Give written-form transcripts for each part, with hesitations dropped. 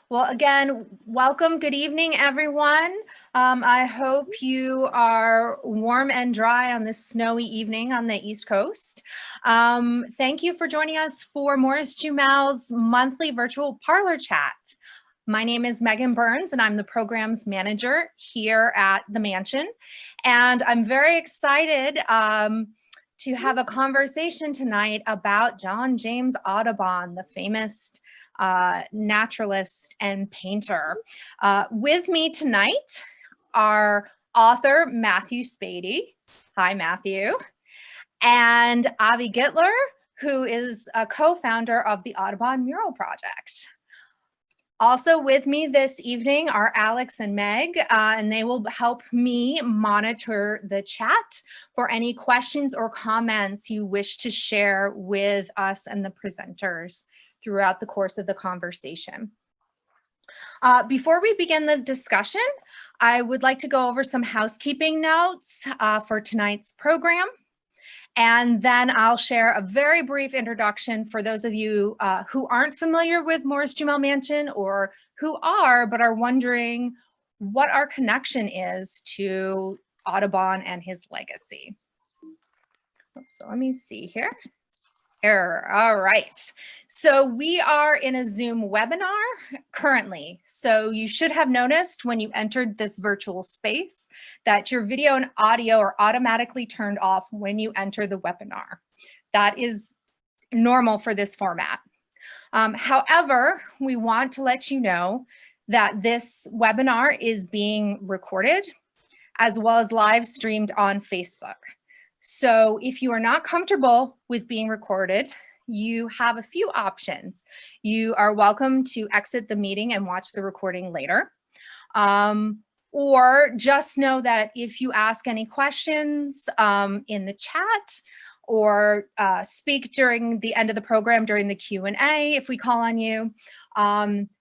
Well, again, welcome. Good evening, everyone. I hope you are warm and dry on this snowy evening on the East Coast. Thank you for joining us for Morris-Jumel's monthly virtual parlor chat. My name is Megan Burns, and I'm the programs manager here at the Mansion. And I'm very excited to have a conversation tonight about John James Audubon, the famous naturalist and painter. With me tonight are author Matthew Spady. Hi, Matthew. And Avi Gitler, who is a co-founder of the Audubon Mural Project. Also with me this evening are Alex and Meg, and they will help me monitor the chat for any questions or comments you wish to share with us and the presenters throughout the course of the conversation. Before we begin the discussion, I would like to go over some housekeeping notes for tonight's program. And then I'll share a very brief introduction for those of you who aren't familiar with Morris-Jumel Mansion, or who are, but are wondering what our connection is to Audubon and his legacy. So let me see here. All right. So we are in a Zoom webinar currently. So you should have noticed when you entered this virtual space that your video and audio are automatically turned off when you enter the webinar. That is normal for this format. However, we want to let you know that this webinar is being recorded as well as live streamed on Facebook. So if you are not comfortable with being recorded, you have a few options. You are welcome to exit the meeting and watch the recording later. Or just know that if you ask any questions in the chat, or speak during the end of the program during the Q&A, if we call on you,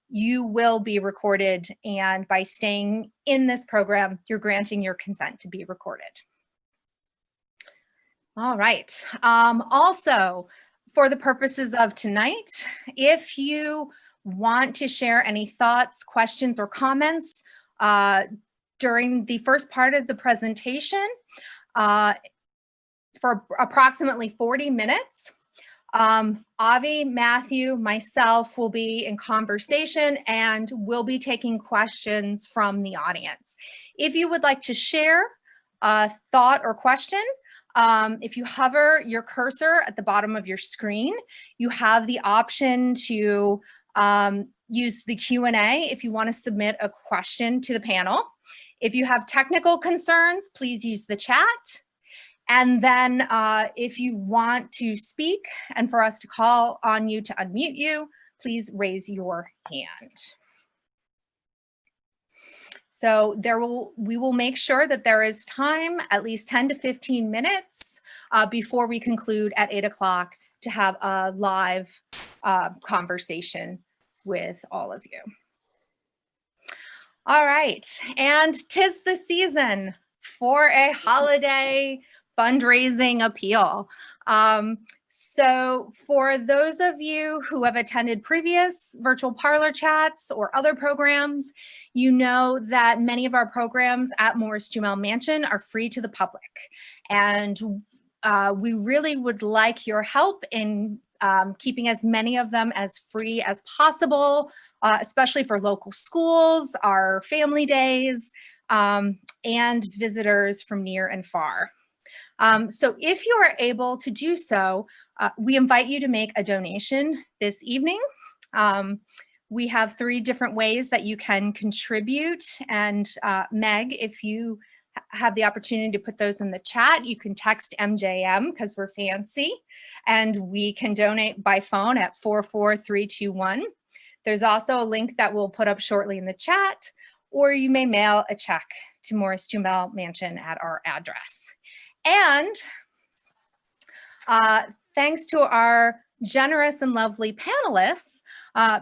you will be recorded. And by staying in this program, you're granting your consent to be recorded. All right. Also, for the purposes of tonight, if you want to share any thoughts, questions, or comments during the first part of the presentation for approximately 40 minutes, Avi, Matthew, myself will be in conversation and we'll be taking questions from the audience. If you would like to share a thought or question, if you hover your cursor at the bottom of your screen, you have the option to use the Q&A if you want to submit a question to the panel. If you have technical concerns, please use the chat. And then if you want to speak and for us to call on you to unmute you, please raise your hand. So we will make sure that there is time, at least 10 to 15 minutes before we conclude at 8 o'clock to have a live conversation with all of you. All right, and 'tis the season for a holiday fundraising appeal. So for those of you who have attended previous virtual parlor chats or other programs, you know that many of our programs at Morris-Jumel Mansion are free to the public. And we really would like your help in keeping as many of them as free as possible, especially for local schools, our family days, and visitors from near and far. So if you are able to do so, we invite you to make a donation this evening. We have 3 different ways that you can contribute. And Meg, if you have the opportunity to put those in the chat, you can text MJM because we're fancy, and we can donate by phone at 44321. There's also a link that we'll put up shortly in the chat, or you may mail a check to Morris-Jumel Mansion at our address. And thanks to our generous and lovely panelists,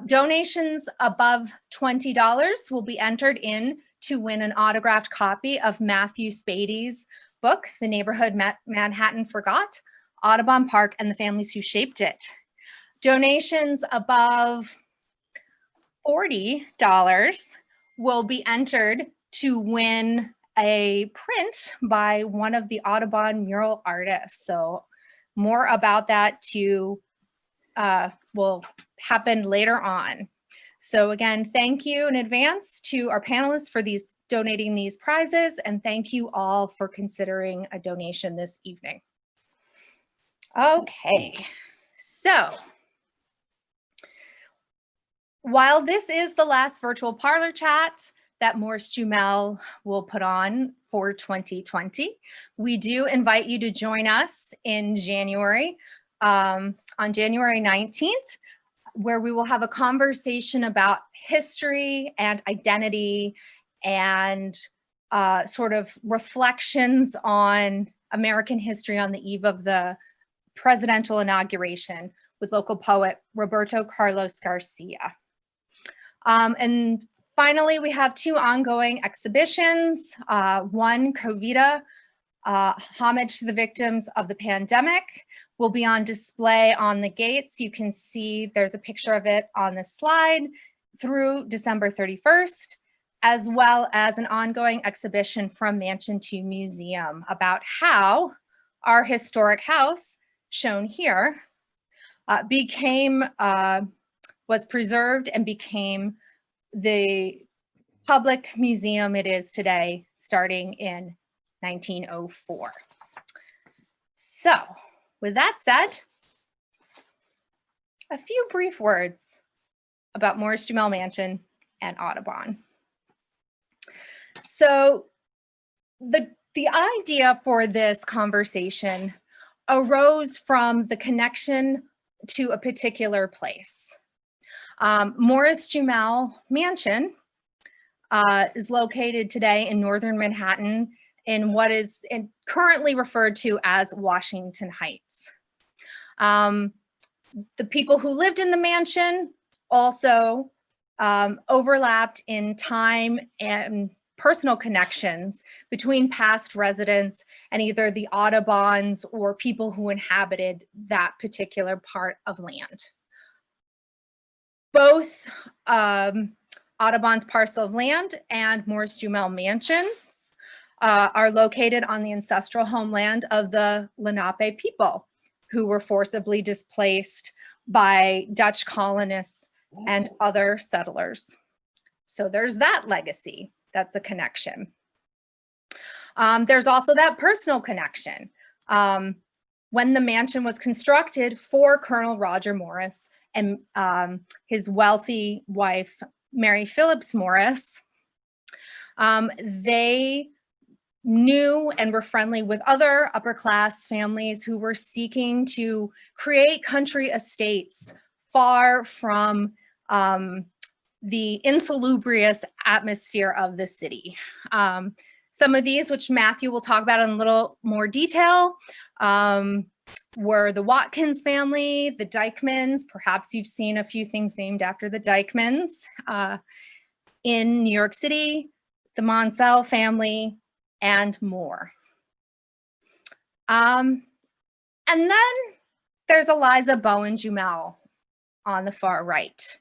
donations above $20 will be entered in to win an autographed copy of Matthew Spady's book, The Neighborhood Manhattan Forgot, Audubon Park and the Families Who Shaped It. Donations above $40 will be entered to win a print by one of the Audubon mural artists. So more about that will happen later on. So again, thank you in advance to our panelists for donating these prizes, and thank you all for considering a donation this evening. Okay, so while this is the last virtual Parlor chat that Morris-Jumel will put on for 2020, we do invite you to join us in January, on January 19th, where we will have a conversation about history and identity and sort of reflections on American history on the eve of the presidential inauguration with local poet Roberto Carlos Garcia. And finally, we have two ongoing exhibitions. One, Covida, homage to the victims of the pandemic, will be on display on the gates. You can see there's a picture of it on the slide through December 31st, as well as an ongoing exhibition from mansion to museum about how our historic house, shown here, was preserved and became the public museum it is today, starting in 1904. So, with that said, a few brief words about Morris-Jumel Mansion and Audubon. So, the idea for this conversation arose from the connection to a particular place. Morris-Jumel Mansion is located today in northern Manhattan in what is currently referred to as Washington Heights. The people who lived in the mansion also overlapped in time and personal connections between past residents and either the Audubons or people who inhabited that particular part of land. Both Audubon's parcel of land and Morris-Jumel Mansions are located on the ancestral homeland of the Lenape people, who were forcibly displaced by Dutch colonists and other settlers. So there's that legacy. That's a connection. There's also that personal connection. When the mansion was constructed for Colonel Roger Morris and his wealthy wife, Mary Phillips Morris, they knew and were friendly with other upper class families who were seeking to create country estates far from the insalubrious atmosphere of the city. Some of these, which Matthew will talk about in a little more detail, were the Watkins family, the Dykmans. Perhaps you've seen a few things named after the Dykmans in New York City, the Monsell family, and more. And then there's Eliza Bowen-Jumel on the far right.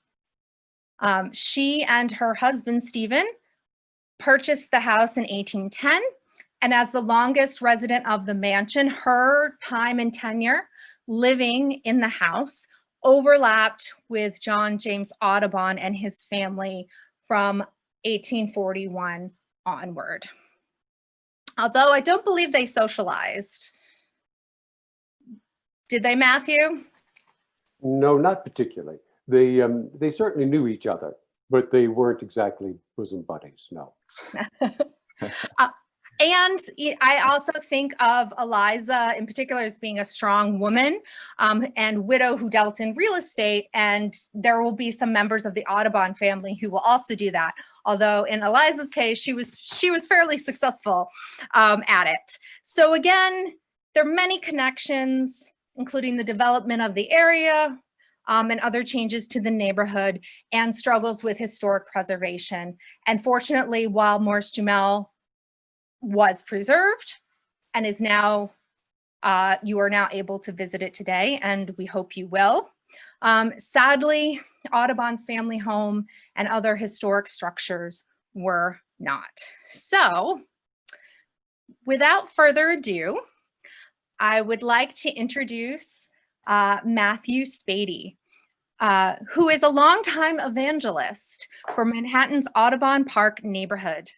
She and her husband, Stephen, purchased the house in 1810. And as the longest resident of the mansion, her time and tenure living in the house overlapped with John James Audubon and his family from 1841 onward. Although I don't believe they socialized. Did they, Matthew? No, not particularly. They certainly knew each other, but they weren't exactly bosom buddies, no. And I also think of Eliza in particular as being a strong woman and widow who dealt in real estate. And there will be some members of the Audubon family who will also do that. Although in Eliza's case, she was fairly successful at it. So again, there are many connections, including the development of the area and other changes to the neighborhood and struggles with historic preservation. And fortunately, while Morris-Jumel was preserved and is now, you are now able to visit it today, and we hope you will. Sadly, Audubon's family home and other historic structures were not. So, without further ado, I would like to introduce Matthew Spady, who is a longtime evangelist for Manhattan's Audubon Park neighborhood.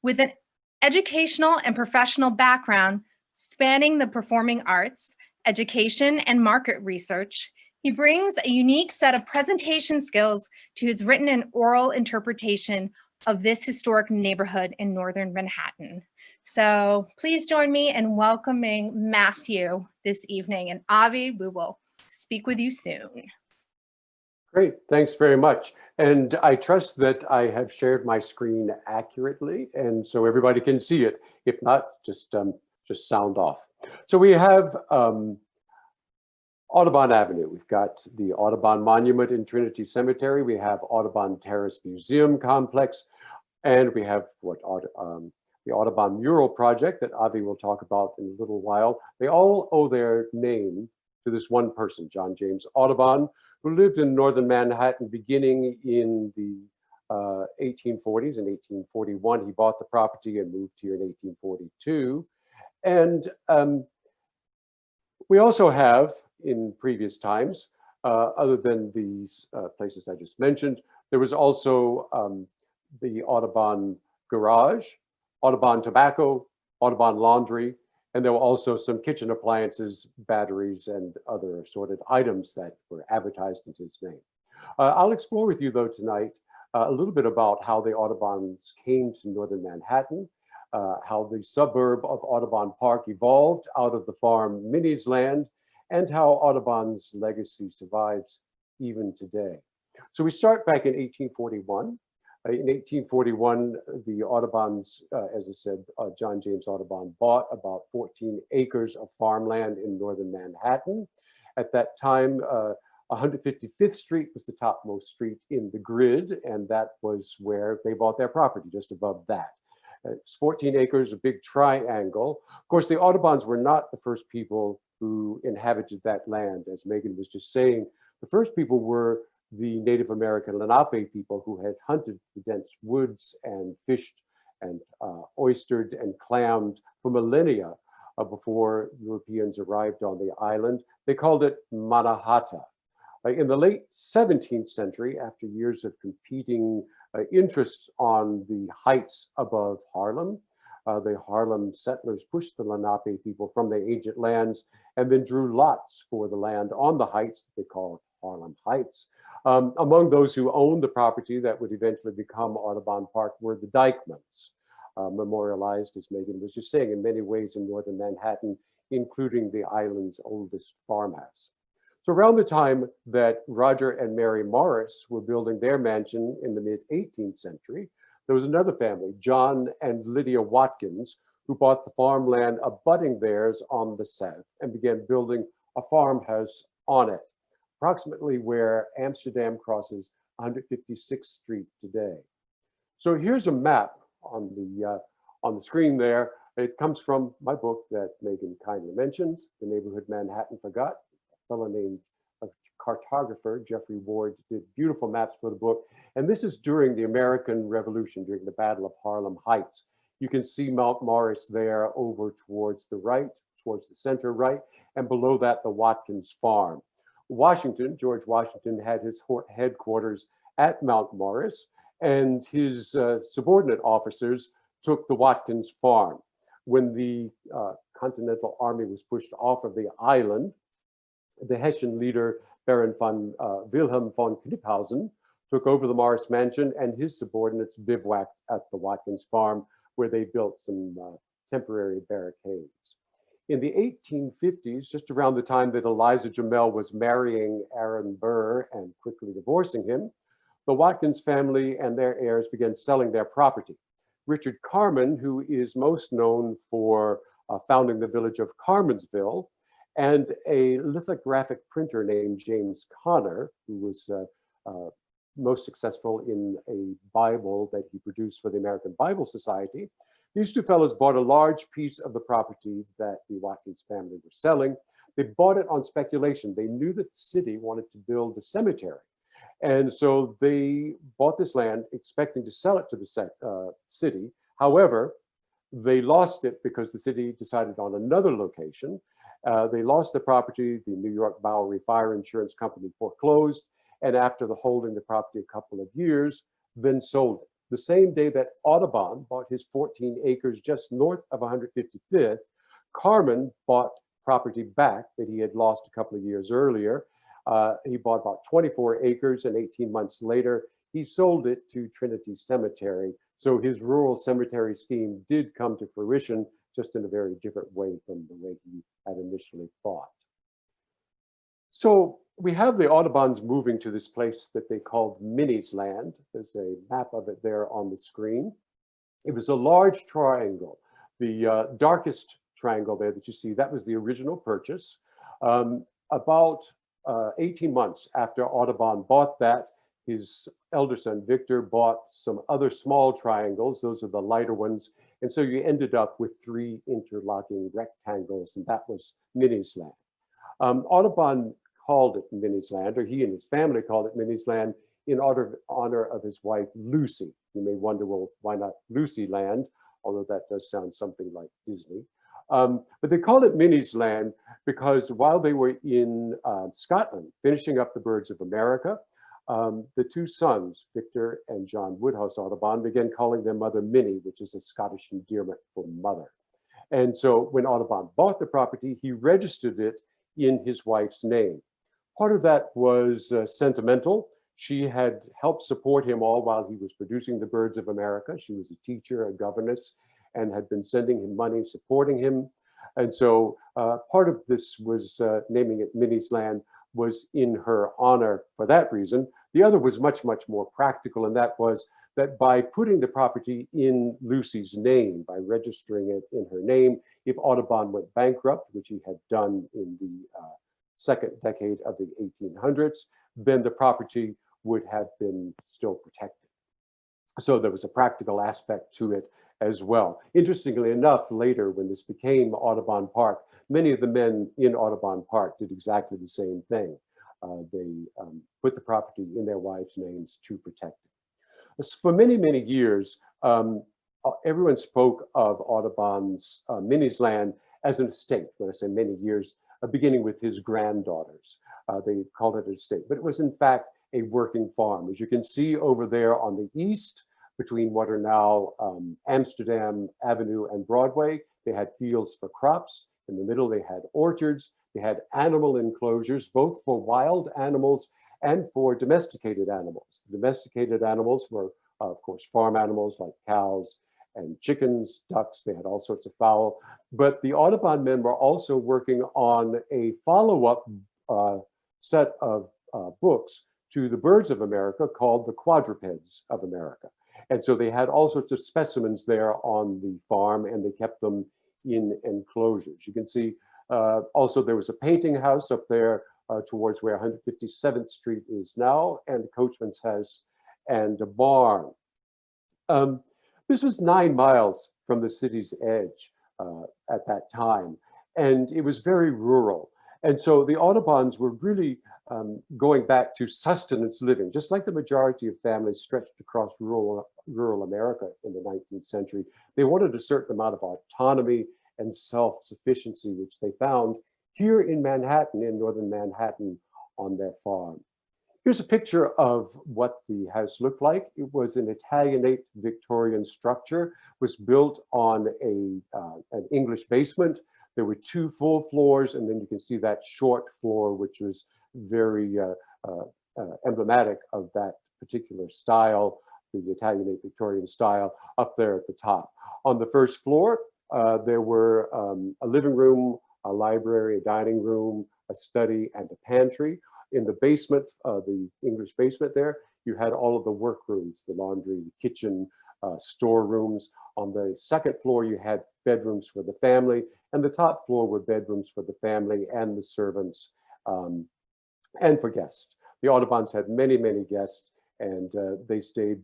With an educational and professional background spanning the performing arts, education, and market research, he brings a unique set of presentation skills to his written and oral interpretation of this historic neighborhood in northern Manhattan. So please join me in welcoming Matthew this evening. And Avi, we will speak with you soon. Great, thanks very much. And I trust that I have shared my screen accurately, and so everybody can see it. If not, just sound off. So we have Audubon Avenue. We've got the Audubon Monument in Trinity Cemetery. We have Audubon Terrace Museum Complex, and we have the Audubon Mural project that Avi will talk about in a little while. They all owe their name to this one person, John James Audubon, who lived in northern Manhattan beginning in the 1840s. In 1841, he bought the property and moved here in 1842. And we also have, in previous times, other than these places I just mentioned, there was also the Audubon Garage, Audubon Tobacco, Audubon Laundry, and there were also some kitchen appliances, batteries, and other assorted items that were advertised in his name. I'll explore with you, though, tonight a little bit about how the Audubons came to northern Manhattan, how the suburb of Audubon Park evolved out of the farm Minnie's land, and how Audubon's legacy survives even today. So we start back in 1841. In 1841, the Audubons, as I said, John James Audubon bought about 14 acres of farmland in northern Manhattan. At that time, 155th Street was the topmost street in the grid, and that was where they bought their property, just above that. It's 14 acres, a big triangle. Of course, the Audubons were not the first people who inhabited that land. As Megan was just saying, the first people were the Native American Lenape people who had hunted the dense woods and fished and oystered and clammed for millennia before Europeans arrived on the island. They called it Mannahatta. In the late 17th century, after years of competing interests on the heights above Harlem, the Harlem settlers pushed the Lenape people from their ancient lands and then drew lots for the land on the heights that they called Harlem Heights. Among those who owned the property that would eventually become Audubon Park were the Dykemans, memorialized, as Megan was just saying, in many ways in northern Manhattan, including the island's oldest farmhouse. So around the time that Roger and Mary Morris were building their mansion in the mid-18th century, there was another family, John and Lydia Watkins, who bought the farmland abutting theirs on the south and began building a farmhouse on it, approximately where Amsterdam crosses 156th Street today. So here's a map on the screen there. It comes from my book that Megan kindly mentioned, The Neighborhood Manhattan Forgot. A fellow named a cartographer, Jeffrey Ward, did beautiful maps for the book. And this is during the American Revolution, during the Battle of Harlem Heights. You can see Mount Morris there over towards the right, towards the center right, and below that, the Watkins Farm. Washington, George Washington, had his headquarters at Mount Morris, and his subordinate officers took the Watkins Farm. When the Continental Army was pushed off of the island, the Hessian leader, Baron von Wilhelm von Kniphausen, took over the Morris Mansion, and his subordinates bivouacked at the Watkins Farm, where they built some temporary barricades. In the 1850s, just around the time that Morris-Jumel was marrying Aaron Burr and quickly divorcing him, the Watkins family and their heirs began selling their property. Richard Carman, who is most known for founding the village of Carmansville, and a lithographic printer named James Connor, who was most successful in a Bible that he produced for the American Bible Society. These two fellows bought a large piece of the property that the Watkins family were selling. They bought it on speculation. They knew that the city wanted to build a cemetery. And so they bought this land expecting to sell it to the city. However, they lost it because the city decided on another location. They lost the property. The New York Bowery Fire Insurance Company foreclosed. And after holding the property a couple of years, then sold it. The same day that Audubon bought his 14 acres just north of 155th, Carmen bought property back that he had lost a couple of years earlier. He bought about 24 acres, and 18 months later, he sold it to Trinity Cemetery. So his rural cemetery scheme did come to fruition, just in a very different way from the way he had initially thought. So we have the Audubons moving to this place that they called Minnie's Land. There's a map of it there on the screen. It was a large triangle. The darkest triangle there that you see, that was the original purchase. About 18 months after Audubon bought that, his elder son, Victor, bought some other small triangles. Those are the lighter ones. And so you ended up with 3 interlocking rectangles, and that was Minnie's Land. Audubon called it Minnie's Land, or he and his family called it Minnie's Land, in honor of his wife, Lucy. You may wonder, well, why not Lucy Land? Although that does sound something like Disney. But they called it Minnie's Land because while they were in Scotland, finishing up the Birds of America, the 2 sons, Victor and John Woodhouse Audubon, began calling their mother Minnie, which is a Scottish endearment for mother. And so when Audubon bought the property, he registered it in his wife's name. Part of that was sentimental. She had helped support him all while he was producing the Birds of America. She was a teacher, a governess, and had been sending him money, supporting him. And so part of this was naming it Minnie's Land was in her honor for that reason. The other was much, much more practical, and that was that by putting the property in Lucy's name, by registering it in her name, if Audubon went bankrupt, which he had done in the second decade of the 1800s, then the property would have been still protected. So there was a practical aspect to it as well. Interestingly enough, later when this became Audubon Park, many of the men in Audubon Park did exactly the same thing. They put the property in their wives' names to protect it. For many, many years, everyone spoke of Audubon's Minnie's Land as an estate. When I say many years, beginning with his granddaughters. They called it an estate, but it was in fact a working farm. As you can see over there on the east, between what are now Amsterdam Avenue and Broadway, they had fields for crops. In the middle, they had orchards. They had animal enclosures, both for wild animals and for domesticated animals. The domesticated animals were, of course, farm animals like cows and chickens, ducks. They had all sorts of fowl. But the Audubon men were also working on a follow-up set of books to the Birds of America called The Quadrupeds of America. And so they had all sorts of specimens there on the farm, and they kept them in enclosures. You can see also there was a painting house up there towards where 157th Street is now, and a coachman's house and a barn. This was 9 miles from the city's edge at that time, and it was very rural. And so the Audubons were really going back to sustenance living, just like the majority of families stretched across rural America in the 19th century. They wanted a certain amount of autonomy and self-sufficiency, which they found here in Manhattan, in northern Manhattan, on their farm. Here's a picture of what the house looked like. It was an Italianate Victorian structure, was built on an English basement. There were 2 full floors, and then you can see that short floor, which was very emblematic of that particular style, the Italianate Victorian style, up there at the top. On the first floor, there were a living room, a library, a dining room, a study, and a pantry. In the basement, the English basement there, you had all of the workrooms, the laundry, the kitchen, storerooms. On the second floor, you had bedrooms for the family, and the top floor were bedrooms for the family and the servants and for guests. The Audubons had many, many guests, and they stayed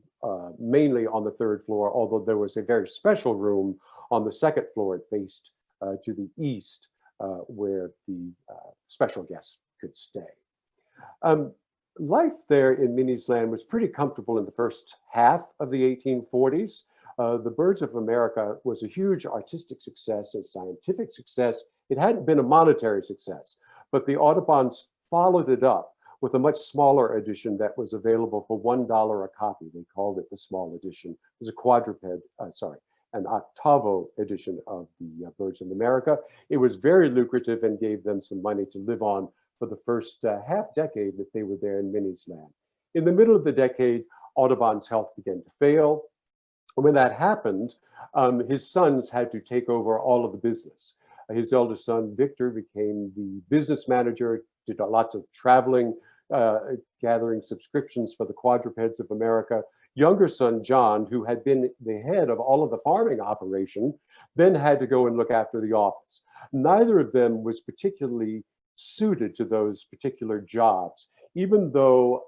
mainly on the 3rd floor, although there was a very special room on the 2nd floor. It faced to the east, where the special guests could stay. Life there in Minnie's Land was pretty comfortable in the first half of the 1840s. The Birds of America was a huge artistic success and scientific success. It hadn't been a monetary success, but the Audubons followed it up with a much smaller edition that was available for $1 a copy. They called it the small edition. It was a quadruped, an octavo edition of the Birds of America. It was very lucrative and gave them some money to live on for the first half decade that they were there in Minnie's Land. In the middle of the decade, Audubon's health began to fail. When that happened, his sons had to take over all of the business. His eldest son, Victor, became the business manager, did lots of traveling, gathering subscriptions for the Quadrupeds of America. Younger son, John, who had been the head of all of the farming operation, then had to go and look after the office. Neither of them was particularly suited to those particular jobs, even though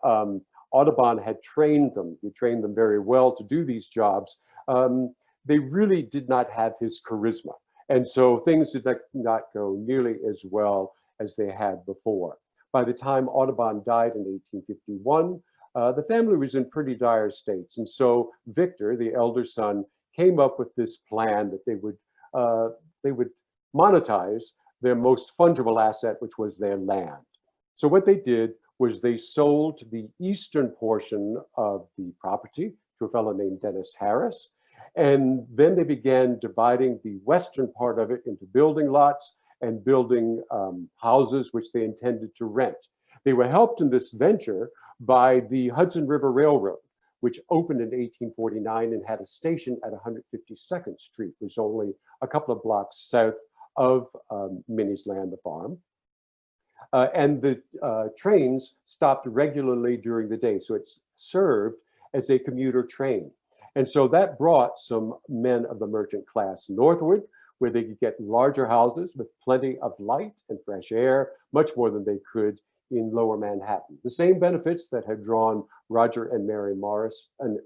Audubon had trained them. He trained them very well to do these jobs. They really did not have his charisma. And so things did not go nearly as well as they had before. By the time Audubon died in 1851, the family was in pretty dire states. And so Victor, the elder son, came up with this plan that they would monetize their most fungible asset, which was their land. So what they did was they sold the eastern portion of the property to a fellow named Dennis Harris. And then they began dividing the western part of it into building lots and building houses, which they intended to rent. They were helped in this venture by the Hudson River Railroad, which opened in 1849 and had a station at 152nd Street, which is only a couple of blocks south of Minnie's Land, the farm. And the trains stopped regularly during the day. So it's served as a commuter train. And so that brought some men of the merchant class northward, where they could get larger houses with plenty of light and fresh air, much more than they could in lower Manhattan. The same benefits that had drawn Roger and Mary Morris in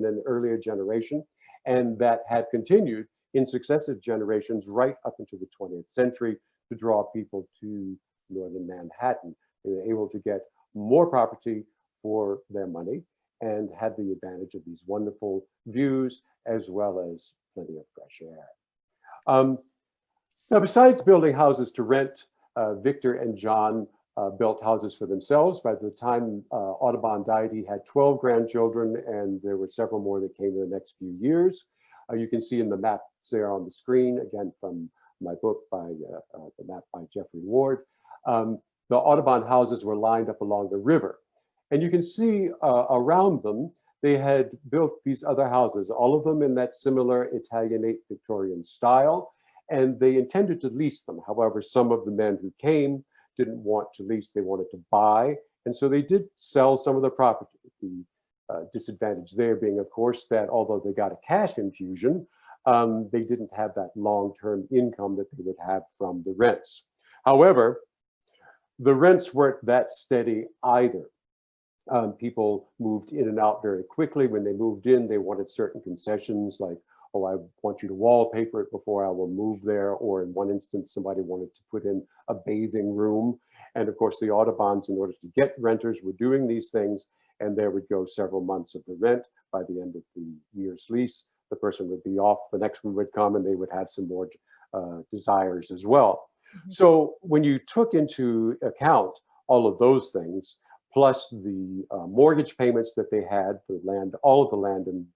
an earlier generation, and that had continued in successive generations right up into the 20th century to draw people to northern Manhattan. They were able to get more property for their money and had the advantage of these wonderful views as well as plenty of fresh air. Now, besides building houses to rent, Victor and John built houses for themselves. By the time Audubon died, he had 12 grandchildren, and there were several more that came in the next few years. You can see in the maps there on the screen, again from my book by the map by Jeffrey Ward. The Audubon houses were lined up along the river. And you can see around them, they had built these other houses, all of them in that similar Italianate Victorian style, and they intended to lease them. However, some of the men who came didn't want to lease, they wanted to buy. And so they did sell some of the property. The disadvantage there being, of course, that although they got a cash infusion, they didn't have that long-term income that they would have from the rents. However, the rents weren't that steady either. People moved in and out very quickly. When they moved in, they wanted certain concessions like, oh, I want you to wallpaper it before I will move there. Or in one instance, somebody wanted to put in a bathing room. And of course, the Audubons, in order to get renters, were doing these things. And there would go several months of the rent. By the end of the year's lease, the person would be off. The next one would come and they would have some more desires as well. Mm-hmm. So when you took into account all of those things, plus the mortgage payments that they had, the land, all of the land in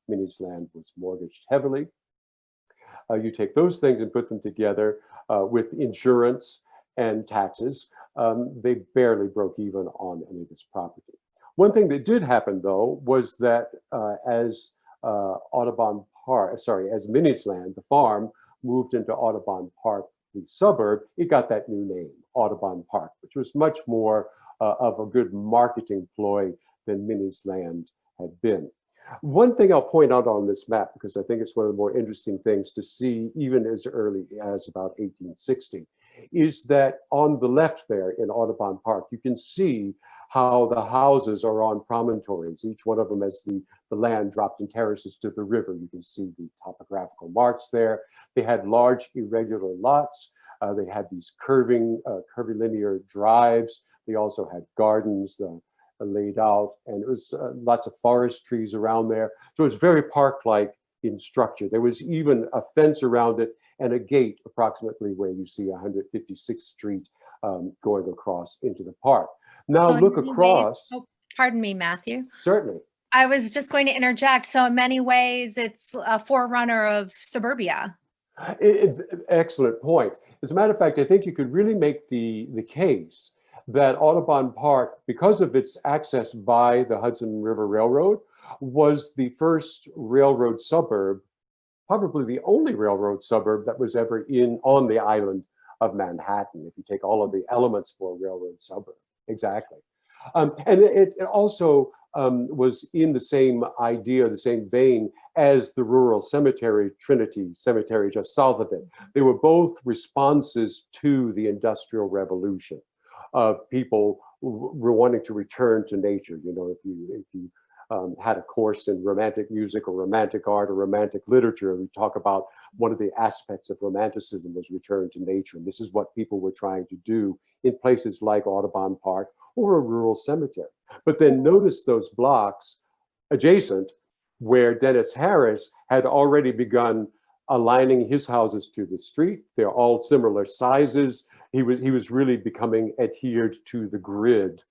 Minnie's Land was mortgaged heavily. You take those things and put them together with insurance and taxes, they barely broke even on any of this property. One thing that did happen, though, was that as Audubon Park, as Minnie's Land, the farm, moved into Audubon Park, the suburb, it got that new name, Audubon Park, which was much more of a good marketing ploy than Minnie's Land had been. One thing I'll point out on this map, because I think it's one of the more interesting things to see even as early as about 1860, is that on the left there in Audubon Park, you can see how the houses are on promontories, each one of them as the land dropped in terraces to the river. You can see the topographical marks there. They had large irregular lots. They had these curvilinear drives. They also had gardens laid out, and it was lots of forest trees around there. So it was very park-like in structure. There was even a fence around it and a gate approximately where you see 156th Street going across into the park. Now look across. Oh, pardon me, Matthew. Certainly. I was just going to interject. So in many ways, it's a forerunner of suburbia. Excellent point. As a matter of fact, I think you could really make the case that Audubon Park, because of its access by the Hudson River Railroad, was the first railroad suburb, probably the only railroad suburb that was ever on the island of Manhattan, if you take all of the elements for a railroad suburb. Exactly. And it also was in the same idea, the same vein as the rural cemetery, Trinity Cemetery just south of it. They were both responses to the Industrial Revolution of people were wanting to return to nature. You know, if you had a course in romantic music or romantic art or romantic literature, we talk about one of the aspects of romanticism was return to nature. And this is what people were trying to do in places like Audubon Park or a rural cemetery. But then notice those blocks adjacent where Dennis Harris had already begun aligning his houses to the street. They're all similar sizes. He was really becoming adhered to the grid.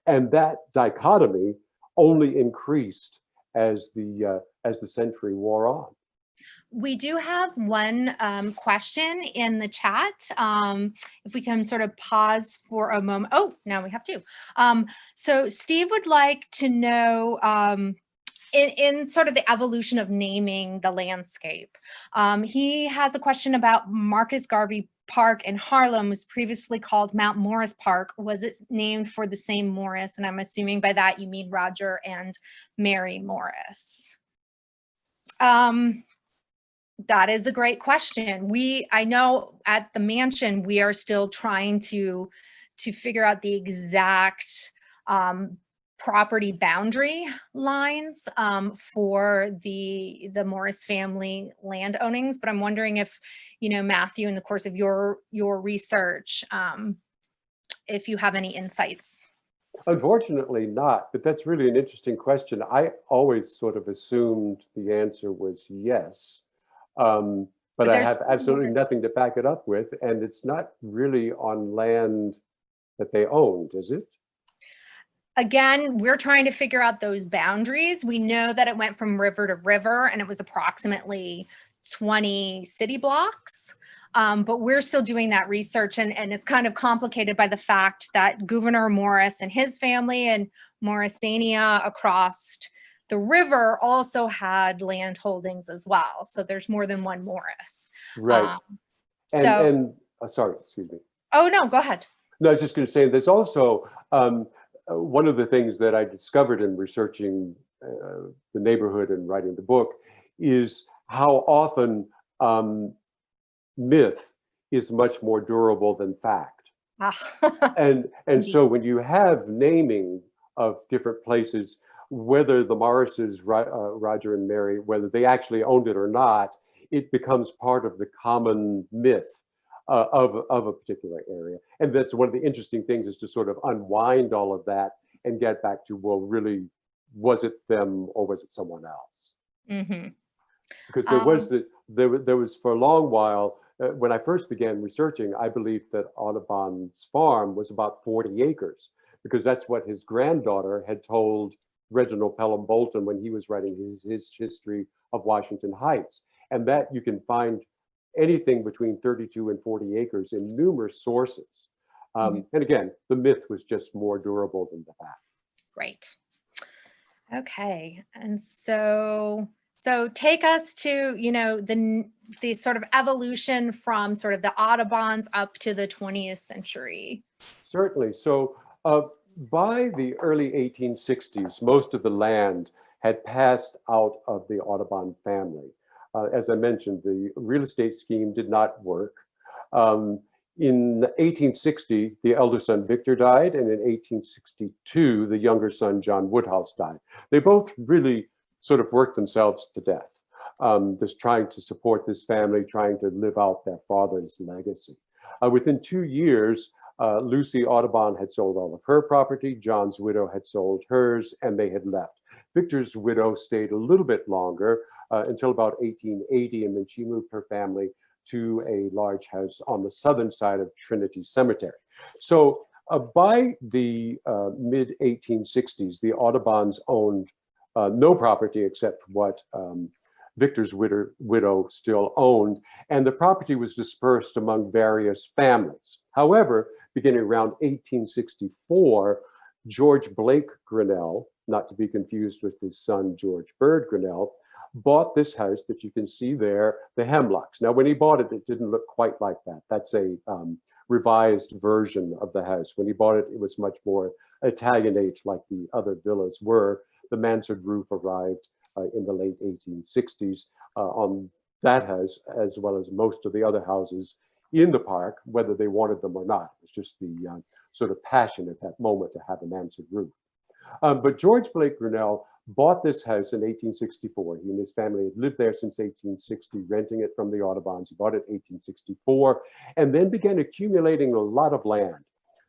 And that dichotomy only increased as the century wore on. We do have one question in the chat. If we can sort of pause for a moment. Oh, now we have two. So Steve would like to know in sort of the evolution of naming the landscape. He has a question about Marcus Garvey Park in Harlem was previously called Mount Morris Park. Was it named for the same Morris? And I'm assuming by that you mean Roger and Mary Morris. That is a great question. I know at the mansion, we are still trying to figure out the exact property boundary lines for the Morris family land ownings, but I'm wondering if, you know, Matthew, in the course of your research, if you have any insights. Unfortunately not, but that's really an interesting question. I always sort of assumed the answer was yes, but I have absolutely nothing to back it up with, and it's not really on land that they owned, is it? Again, we're trying to figure out those boundaries. We know that it went from river to river and it was approximately 20 city blocks. But we're still doing that research, and it's kind of complicated by the fact that Gouverneur Morris and his family and Morrisania across the river also had land holdings as well. So there's more than one Morris. Right. Sorry, excuse me. Oh, no, go ahead. No, I was just going to say there's also one of the things that I discovered in researching the neighborhood and writing the book is how often myth is much more durable than fact. And so when you have naming of different places, whether the Morrises, Roger and Mary, whether they actually owned it or not, it becomes part of the common myth of a particular area. And that's one of the interesting things, is to sort of unwind all of that and get back to, well, really, was it them or was it someone else? Mm-hmm. Because there was for a long while, when I first began researching, I believed that Audubon's farm was about 40 acres, because that's what his granddaughter had told Reginald Pelham Bolton when he was writing his history of Washington Heights. And that you can find anything between 32 and 40 acres in numerous sources. And again, the myth was just more durable than the fact. Great. Okay. And so take us to, you know, the sort of evolution from sort of the Audubons up to the 20th century. Certainly. So by the early 1860s, most of the land had passed out of the Audubon family. As I mentioned, the real estate scheme did not work. In 1860, the elder son Victor died, and in 1862, the younger son John Woodhouse died. They both really sort of worked themselves to death, just trying to support this family, trying to live out their father's legacy. Within 2 years, Lucy Audubon had sold all of her property, John's widow had sold hers, and they had left. Victor's widow stayed a little bit longer until about 1880, and then she moved her family to a large house on the southern side of Trinity Cemetery. So by the mid 1860s, the Audubons owned no property except what Victor's widow still owned, and the property was dispersed among various families. However, beginning around 1864, George Blake Grinnell, not to be confused with his son George Bird Grinnell, bought this house that you can see there, the Hemlocks. Now, when he bought it, it didn't look quite like that. That's a revised version of the house. When he bought it, it was much more Italianate like the other villas were. The mansard roof arrived in the late 1860s on that house, as well as most of the other houses in the park, whether they wanted them or not. It was just the sort of passion at that moment to have a mansard roof. But George Blake Grinnell bought this house in 1864. He and his family had lived there since 1860, renting it from the Audubons. He bought it in 1864 and then began accumulating a lot of land,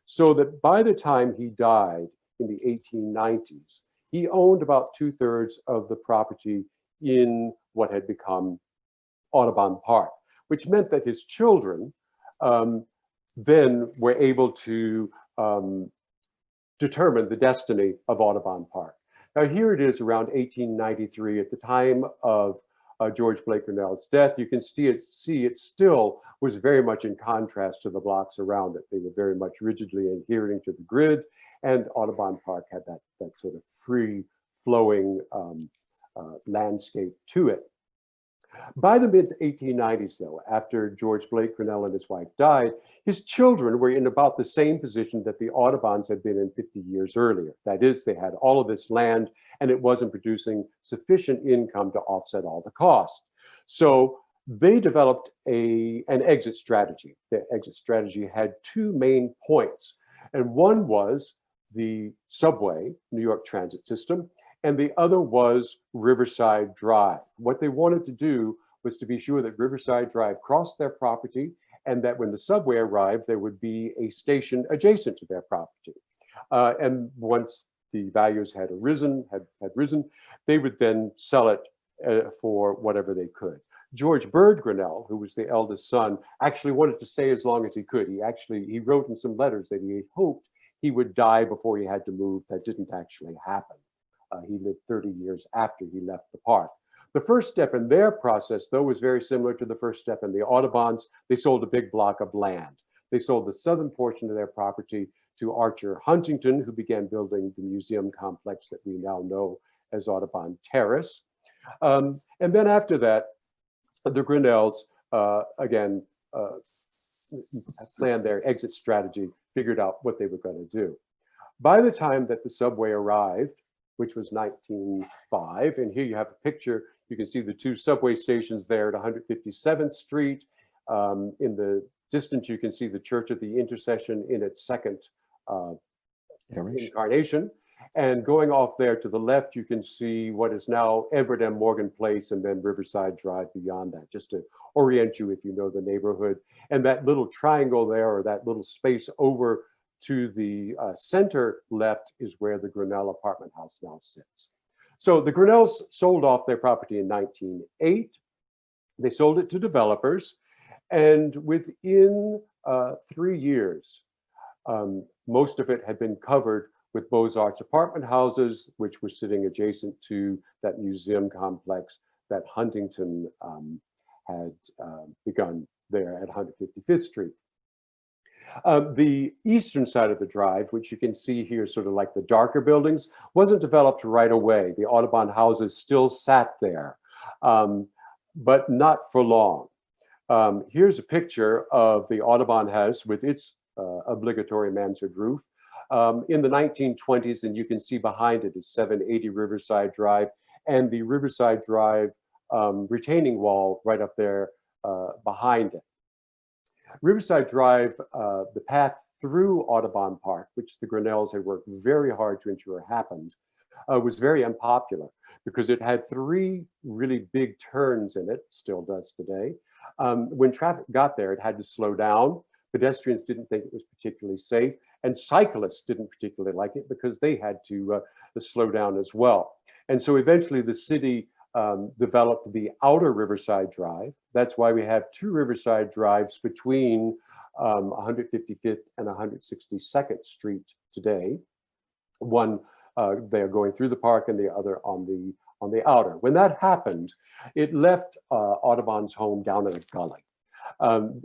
so that by the time he died in the 1890s, he owned about 2/3 of the property in what had become Audubon Park, which meant that his children then were able to determine the destiny of Audubon Park. Now here it is around 1893, at the time of George Blake Grinnell's death. You can see it still was very much in contrast to the blocks around it. They were very much rigidly adhering to the grid, and Audubon Park had that sort of free flowing landscape to it. By the mid-1890s, though, after George Blake Grinnell and his wife died, his children were in about the same position that the Audubons had been in 50 years earlier. That is, they had all of this land, and it wasn't producing sufficient income to offset all the costs. So they developed an exit strategy. The exit strategy had two main points, and one was the subway, New York Transit System, and the other was Riverside Drive. What they wanted to do was to be sure that Riverside Drive crossed their property, and that when the subway arrived, there would be a station adjacent to their property. And once the values had risen, they would then sell it for whatever they could. George Bird Grinnell, who was the eldest son, actually wanted to stay as long as he could. He wrote in some letters that he hoped he would die before he had to move. That didn't actually happen. He lived 30 years after he left the park. The first step in their process, though, was very similar to the first step in the Audubons. They sold a big block of land. They sold the southern portion of their property to Archer Huntington, who began building the museum complex that we now know as Audubon Terrace. And then after that, the Grinnells, again, planned their exit strategy, figured out what they were going to do. By the time that the subway arrived, which was 1905. And here you have a picture. You can see the two subway stations there at 157th Street. In the distance, you can see the Church of the Intercession in its second incarnation. And going off there to the left, you can see what is now Edward M. Morgan Place and then Riverside Drive beyond that, just to orient you if you know the neighborhood. And that little triangle there, or that little space over to the center left, is where the Grinnell apartment house now sits. So the Grinnells sold off their property in 1908. They sold it to developers, and within 3 years, most of it had been covered with Beaux-Arts apartment houses, which were sitting adjacent to that museum complex that Huntington had begun there at 155th Street. The eastern side of the drive, which you can see here, sort of like the darker buildings, wasn't developed right away. The Audubon houses still sat there, but not for long. Here's a picture of the Audubon house with its obligatory mansard roof in the 1920s, and you can see behind it is 780 Riverside Drive and the Riverside Drive retaining wall right up there behind it. Riverside Drive, the path through Audubon Park, which the Grinnells had worked very hard to ensure happened, was very unpopular because it had three really big turns in it, still does today. When traffic got there, it had to slow down Pedestrians didn't think it was particularly safe, and cyclists didn't particularly like it because they had to slow down as well. And so eventually the city developed the outer Riverside Drive. That's why we have two Riverside Drives between 155th and 162nd Street today. One, they're going through the park, and the other on the outer. When that happened, it left Audubon's home down in a gully.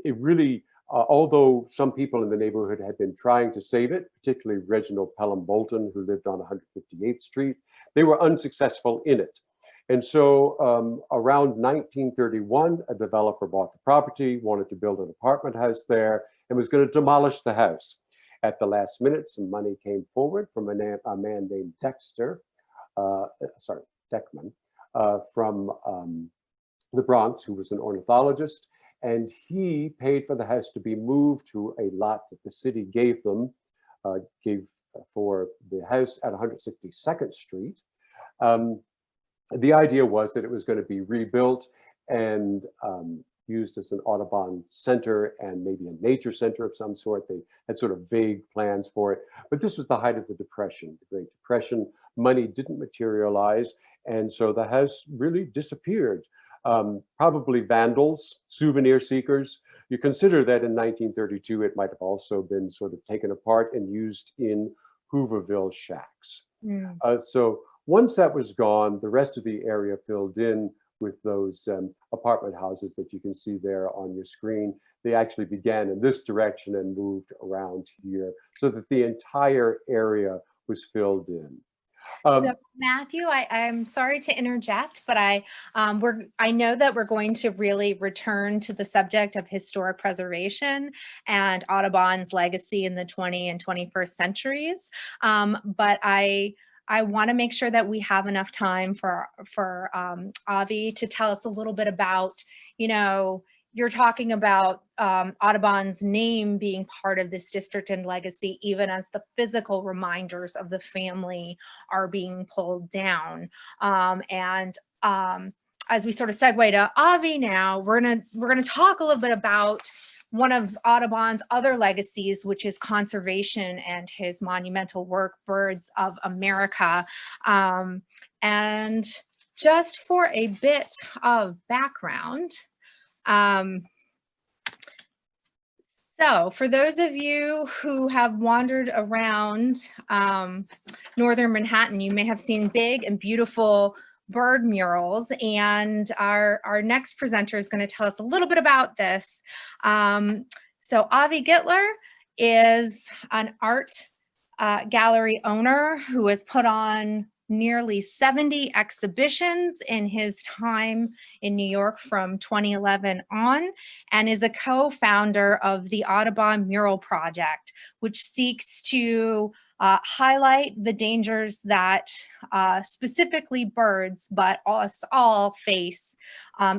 It really, although some people in the neighborhood had been trying to save it, particularly Reginald Pelham Bolton, who lived on 158th Street, they were unsuccessful in it. And so around 1931, a developer bought the property, wanted to build an apartment house there, and was going to demolish the house. At the last minute, some money came forward from a man named Deckman, from the Bronx, who was an ornithologist, and he paid for the house to be moved to a lot that the city gave them, for the house at 162nd Street. The idea was that it was going to be rebuilt and used as an Audubon center and maybe a nature center of some sort. They had sort of vague plans for it, but this was the height of the Depression, the Great Depression. Money didn't materialize, and so the house really disappeared. Probably vandals, souvenir seekers. You consider that in 1932, it might have also been sort of taken apart and used in Hooverville shacks. Mm. So once that was gone, the rest of the area filled in with those apartment houses that you can see there on your screen. They actually began in this direction and moved around here so that the entire area was filled in. So, Matthew, I'm sorry to interject, but I know that we're going to really return to the subject of historic preservation and Audubon's legacy in the 20th and 21st centuries. But I want to make sure that we have enough time for Avi to tell us a little bit about, you're talking about Audubon's name being part of this district and legacy, even as the physical reminders of the family are being pulled down. As we sort of segue to Avi now, we're gonna talk a little bit about one of Audubon's other legacies, which is conservation and his monumental work, Birds of America. And just for a bit of background, so for those of you who have wandered around northern Manhattan, you may have seen big and beautiful bird murals, and our next presenter is going to tell us a little bit about this. So Avi Gitler is an art gallery owner who has put on nearly 70 exhibitions in his time in New York from 2011 on, and is a co-founder of the Audubon Mural Project, which seeks to highlight the dangers that specifically birds, but us all face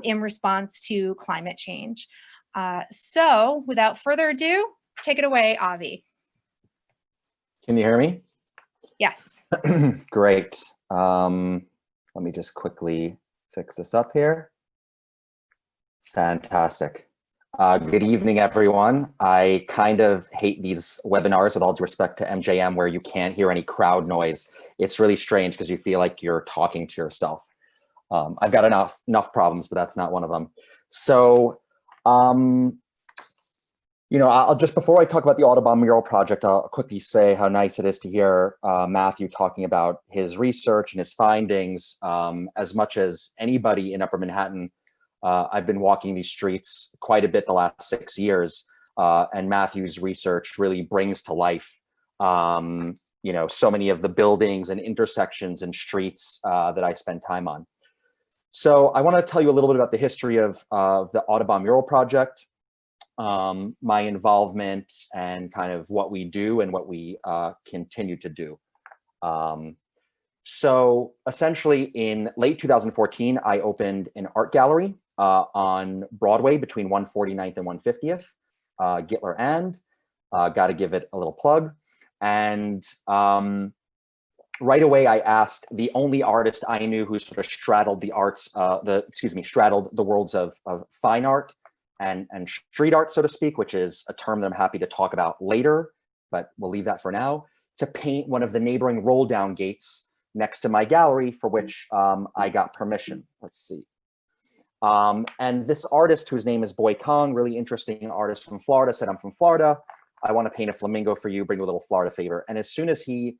in response to climate change. So without further ado, take it away, Avi. Can you hear me? Yes. Great. Let me just quickly fix this up here. Fantastic. Good evening, everyone. I kind of hate these webinars, with all due respect to MJM, where you can't hear any crowd noise. It's really strange because you feel like you're talking to yourself. I've got enough problems, but that's not one of them. So, I'll just, before I talk about the Audubon Mural Project, I'll quickly say how nice it is to hear Matthew talking about his research and his findings. As much as anybody in Upper Manhattan, I've been walking these streets quite a bit the last 6 years, and Matthew's research really brings to life, so many of the buildings and intersections and streets that I spend time on. So I want to tell you a little bit about the history of the Audubon Mural Project, my involvement, and kind of what we do and what we continue to do. So essentially in late 2014, I opened an art gallery on Broadway between 149th and 150th, Gitler and, got to give it a little plug. And right away, I asked the only artist I knew who sort of straddled the arts, straddled the worlds of fine art and street art, so to speak, which is a term that I'm happy to talk about later, but we'll leave that for now, to paint one of the neighboring roll down gates next to my gallery, for which I got permission. Let's see. And this artist, whose name is Boy Kong, really interesting artist from Florida, said, I'm from Florida. I want to paint a flamingo for you, bring you a little Florida favor. And as soon as he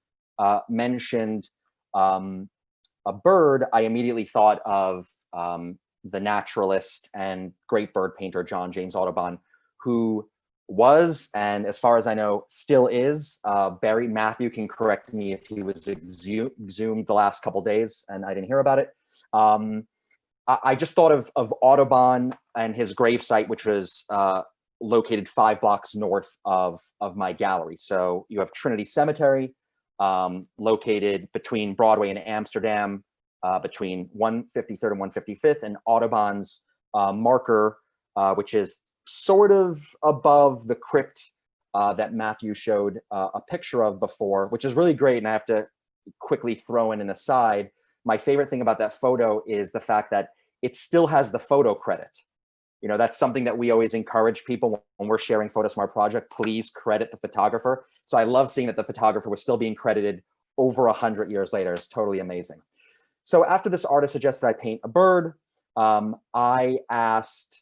mentioned a bird, I immediately thought of the naturalist and great bird painter, John James Audubon, who was, and as far as I know, still is, buried. Matthew can correct me if he was exhumed the last couple days and I didn't hear about it. I just thought of Audubon and his gravesite, which was located 5 blocks north of my gallery. So you have Trinity Cemetery, located between Broadway and Amsterdam, between 153rd and 155th, and Audubon's marker, which is sort of above the crypt that Matthew showed a picture of before, which is really great. And I have to quickly throw in an aside. My favorite thing about that photo is the fact that it still has the photo credit. You know, that's something that we always encourage people when we're sharing photos from our project. Please credit the photographer. So I love seeing that the photographer was still being credited over 100 years later. It's totally amazing. So after this artist suggested I paint a bird, I asked,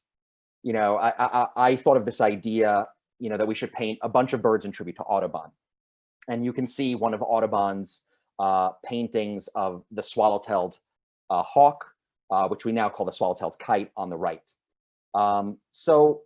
you know, I thought of this idea, you know, that we should paint a bunch of birds in tribute to Audubon. And you can see one of Audubon's paintings of the swallow-tailed hawk, which we now call the swallow-tailed kite, on the right. So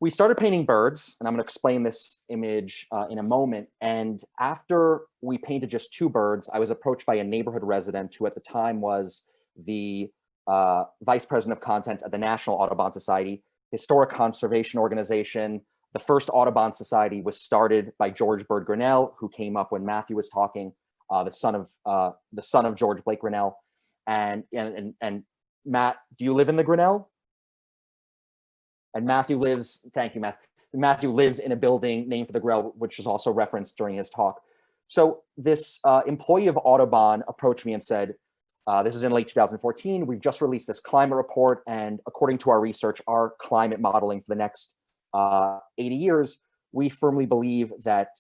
we started painting birds, and I'm going to explain this image in a moment. And after we painted just 2 birds, I was approached by a neighborhood resident who at the time was the vice president of content at the National Audubon Society, historic conservation organization. The first Audubon Society was started by George Bird Grinnell, who came up when Matthew was talking, the son of George Blake Grinnell. And Matt, do you live in the Grinnell? And Matthew lives, thank you, Matt. Matthew lives in a building named for the Grinnell, which is also referenced during his talk. So this employee of Audubon approached me and said, this is in late 2014, we've just released this climate report, and according to our research, our climate modeling for the next 80 years, we firmly believe that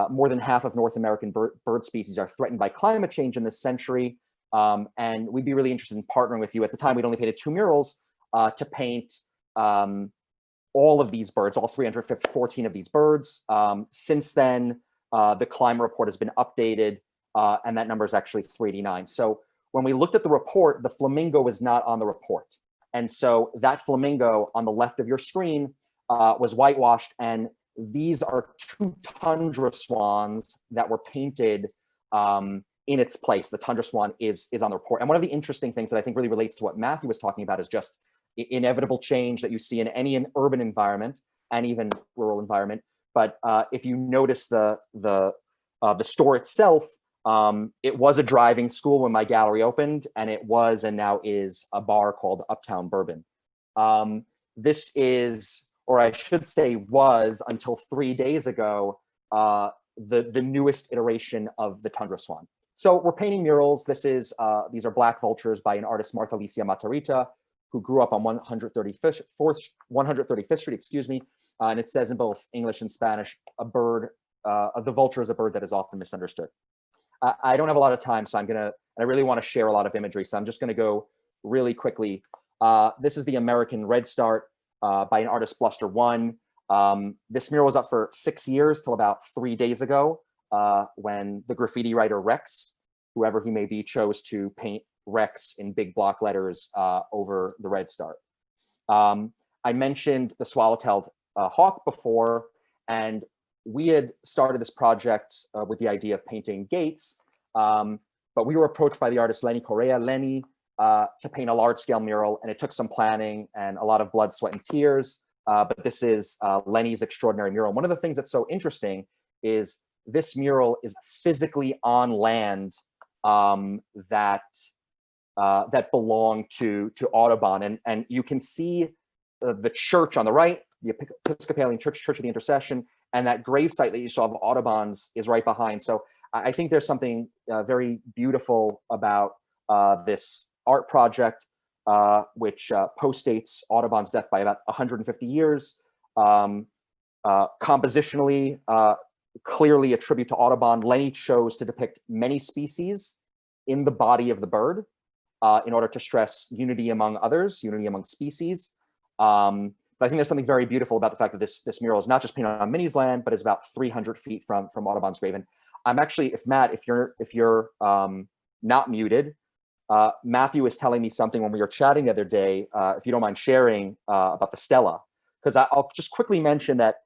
more than half of North American bird species are threatened by climate change in this century. And we'd be really interested in partnering with you. At the time, we'd only painted 2 murals to paint all of these birds, all 314 of these birds. Since then, the climate report has been updated, and that number is actually 389. So when we looked at the report, the flamingo was not on the report. And so that flamingo on the left of your screen was whitewashed, and these are 2 tundra swans that were painted in its place. The tundra swan is on the report. And one of the interesting things that I think really relates to what Matthew was talking about is just inevitable change that you see in any urban environment and even rural environment. But if you notice the store itself, it was a driving school when my gallery opened, and it was and now is a bar called Uptown Bourbon. This is, or I should say was until 3 days ago, the newest iteration of the tundra swan. So we're painting murals. These are Black Vultures by an artist, Martha Alicia Matarrita, who grew up on 135th Street, excuse me. And it says in both English and Spanish, the vulture is a bird that is often misunderstood. I don't have a lot of time, so I really want to share a lot of imagery, so I'm just gonna go really quickly. This is the American Redstart by an artist, Bluster One. This mural was up for 6 years till about 3 days ago, when the graffiti writer Rex, whoever he may be, chose to paint Rex in big block letters over the Redstart. I mentioned the swallow-tailed hawk before, and we had started this project with the idea of painting gates, but we were approached by the artist Lenny Correa, to paint a large-scale mural, and it took some planning and a lot of blood, sweat, and tears. But this is Lenny's extraordinary mural. One of the things that's so interesting is this mural is physically on land that belong to Audubon, and you can see the church on the right, the Episcopalian Church of the Intercession, and that gravesite that you saw of Audubon's is right behind. So I think there's something very beautiful about this art project. which postdates Audubon's death by about 150 years. Compositionally, clearly a tribute to Audubon, Lenny chose to depict many species in the body of the bird in order to stress unity among others, unity among species. But I think there's something very beautiful about the fact that this mural is not just painted on Minnie's land, but is about 300 feet from Audubon's grave. And I'm actually, if Matt, if you're not muted, Matthew was telling me something when we were chatting the other day, if you don't mind sharing, about the stela, because I'll just quickly mention that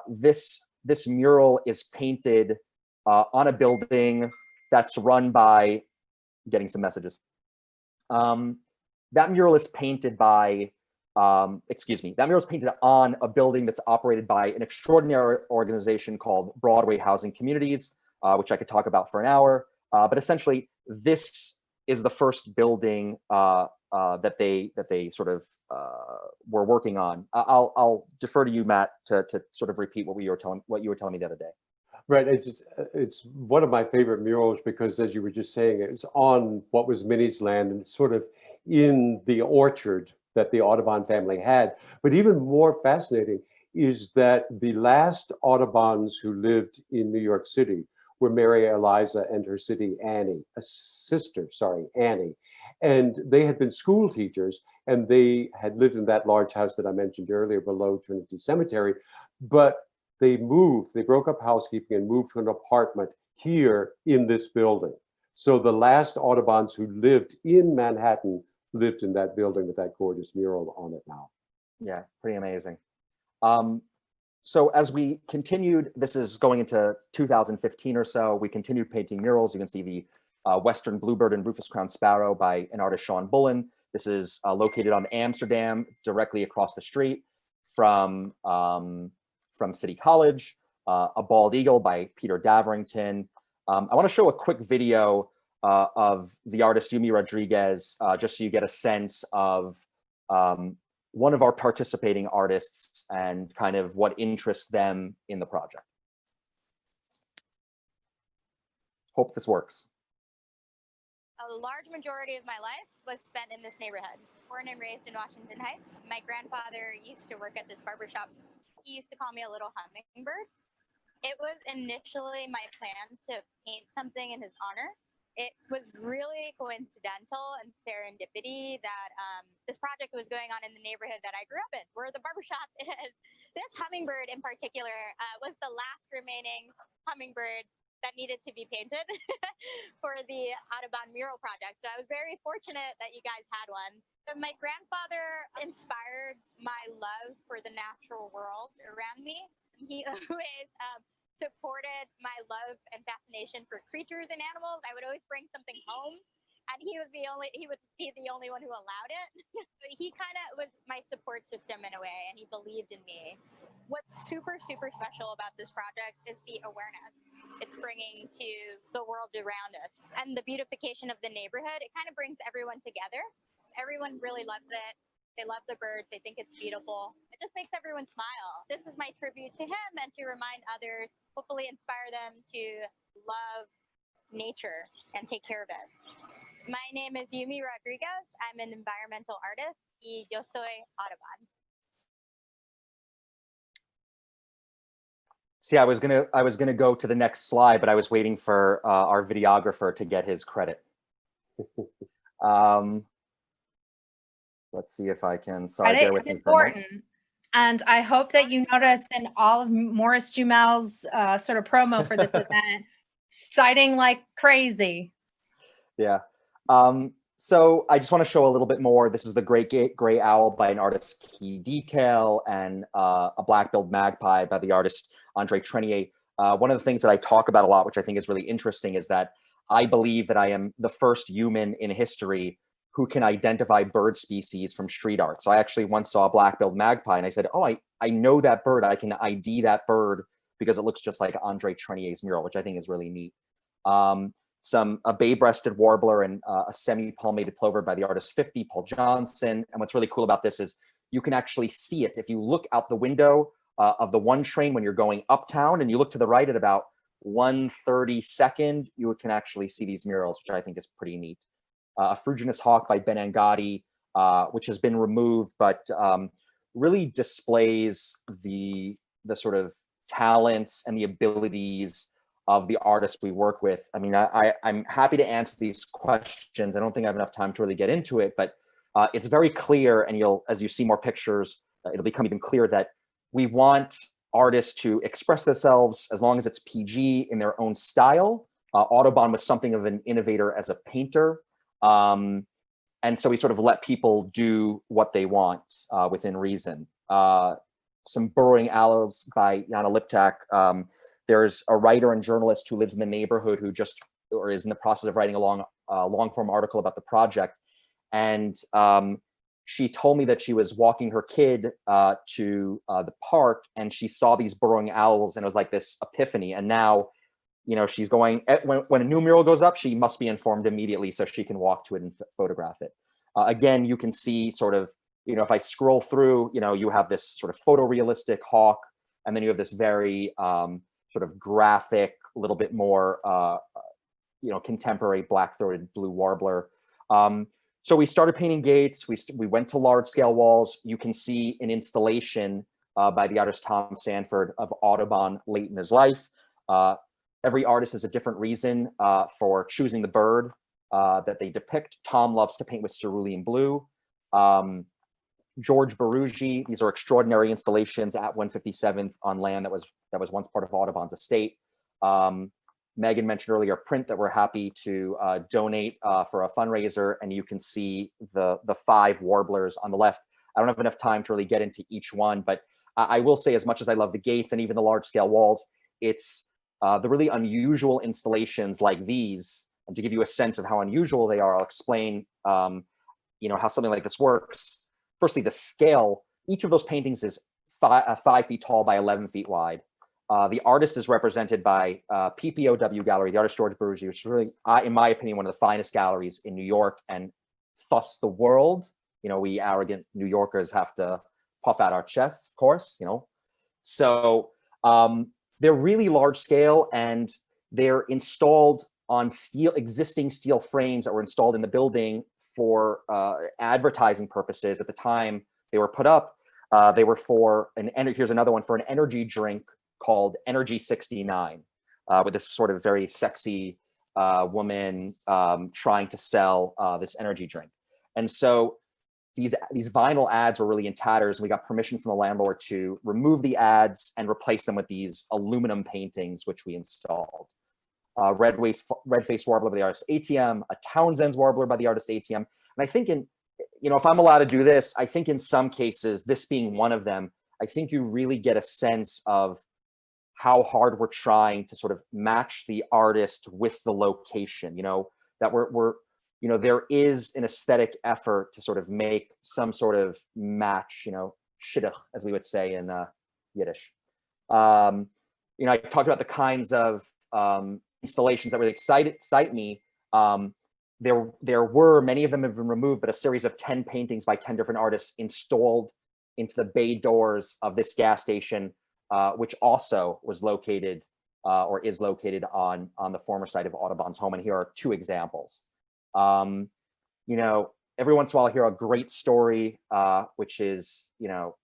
this mural is painted on a building that's run by, getting some messages. That mural is painted by, that mural is painted on a building that's operated by an extraordinary organization called Broadway Housing Communities, which I could talk about for an hour. But essentially, this is the first building that they sort of were working on. I'll defer to you, Matt, to sort of repeat what you were telling me the other day. Right, it's one of my favorite murals because, as you were just saying, it's on what was Minnie's land and sort of in the orchard that the Audubon family had. But even more fascinating is that the last Audubons who lived in New York City were Mary Eliza and her Annie. And they had been school teachers, and they had lived in that large house that I mentioned earlier below Trinity Cemetery. But they broke up housekeeping and moved to an apartment here in this building. So the last Audubons who lived in Manhattan lived in that building with that gorgeous mural on it now. Yeah, pretty amazing. So as we continued, this is going into 2015 or so, we continued painting murals. You can see the Western Bluebird and Rufous Crowned Sparrow by an artist, Sean Bullen. This is located on Amsterdam, directly across the street from City College. A Bald Eagle by Peter Daverington. I want to show a quick video of the artist Yumi Rodriguez, just so you get a sense of one of our participating artists and kind of what interests them in the project. Hope this works. A large majority of my life was spent in this neighborhood. Born and raised in Washington Heights. My grandfather used to work at this barbershop. He used to call me a little hummingbird. It was initially my plan to paint something in his honor. It was really coincidental and serendipity that this project was going on in the neighborhood that I grew up in, where the barbershop is. This hummingbird in particular was the last remaining hummingbird that needed to be painted for the Audubon mural project. So I was very fortunate that you guys had one. So my grandfather inspired my love for the natural world around me. He always supported my love and fascination for creatures and animals. I would always bring something home, and he would be the only one who allowed it. He kind of was my support system in a way, and he believed in me. What's super, super special about this project is the awareness it's bringing to the world around us and the beautification of the neighborhood. It kind of brings everyone together. Everyone really loves it. They love the birds. They think it's beautiful. It just makes everyone smile. This is my tribute to him and to remind others, hopefully inspire them to love nature and take care of it. My name is Yumi Rodriguez. I'm an environmental artist. Y yo soy Audubon. See, I was gonna go to the next slide, but I was waiting for our videographer to get his credit. Let's see if I can. Sorry, bear with me for a moment. And I hope that you noticed in all of Morris-Jumel's sort of promo for this event, citing like crazy. Yeah. So I just want to show a little bit more. This is the Great Gray Owl by an artist, Key Detail, and a Black-billed Magpie by the artist Andre Trenier. One of the things that I talk about a lot, which I think is really interesting, is that I believe that I am the first human in history who can identify bird species from street art. So I actually once saw a black-billed magpie and I said, oh, I know that bird. I can ID that bird because it looks just like Andre Trenier's mural, which I think is really neat. A bay-breasted warbler and a semi-palmated plover by the artist 50, Paul Johnson. And what's really cool about this is you can actually see it. If you look out the window of the one train when you're going uptown and you look to the right at about 1/32nd, you can actually see these murals, which I think is pretty neat. A Fruginous Hawk by Ben Angadi, which has been removed, but really displays the sort of talents and the abilities of the artists we work with. I mean, I'm happy to answer these questions. I don't think I have enough time to really get into it, but it's very clear, and as you see more pictures, it'll become even clearer that we want artists to express themselves as long as it's PG in their own style. Audubon was something of an innovator as a painter. And so we sort of let people do what they want within reason. Some Burrowing Owls by Jana Liptak. There's a writer and journalist who lives in the neighborhood who is in the process of writing a long form article about the project. And she told me that she was walking her kid to the park, and she saw these burrowing owls, and it was like this epiphany. And now, you know, she's going, when a new mural goes up, she must be informed immediately so she can walk to it and photograph it. Again, you can see sort of, you know, if I scroll through, you know, you have this sort of photorealistic hawk, and then you have this very sort of graphic, a little bit more, you know, contemporary black-throated blue warbler. So we started painting gates. We went to large-scale walls. You can see an installation by the artist Tom Sanford of Audubon late in his life. Every artist has a different reason for choosing the bird that they depict. Tom loves to paint with cerulean blue. George Barugi, these are extraordinary installations at 157th on land that was once part of Audubon's estate. Megan mentioned earlier print that we're happy to donate for a fundraiser, and you can see the 5 warblers on the left. I don't have enough time to really get into each one, but I will say, as much as I love the gates and even the large scale walls, it's the really unusual installations like these. And to give you a sense of how unusual they are, I'll explain you know, how something like this works. Firstly, the scale. Each of those paintings is 5 feet tall by 11 feet wide. The artist is represented by PPOW Gallery, the artist George Barugi, which is really, in my opinion, one of the finest galleries in New York and thus the world. You know, we arrogant New Yorkers have to puff out our chests, of course, you know. So they're really large scale, and they're installed on existing steel frames that were installed in the building for advertising purposes. At the time they were put up, they were for here's another one, for an energy drink called Energy 69, with this sort of very sexy woman trying to sell this energy drink. And so these vinyl ads were really in tatters, and we got permission from the landlord to remove the ads and replace them with these aluminum paintings, which we installed. Red-faced warbler by the artist ATM, a Townsend's warbler by the artist ATM. And I think you know, if I'm allowed to do this, I think in some cases, this being one of them, I think you really get a sense of how hard we're trying to sort of match the artist with the location, you know, that we're you know, there is an aesthetic effort to sort of make some sort of match, you know, shidduch, as we would say in Yiddish. You know, I talked about the kinds of installations that really excite me. There were, many of them have been removed, but a series of 10 paintings by 10 different artists installed into the bay doors of this gas station, which also was located or is located on the former site of Audubon's home. And here are 2 examples. You know, every once in a while I hear a great story, which is, you know,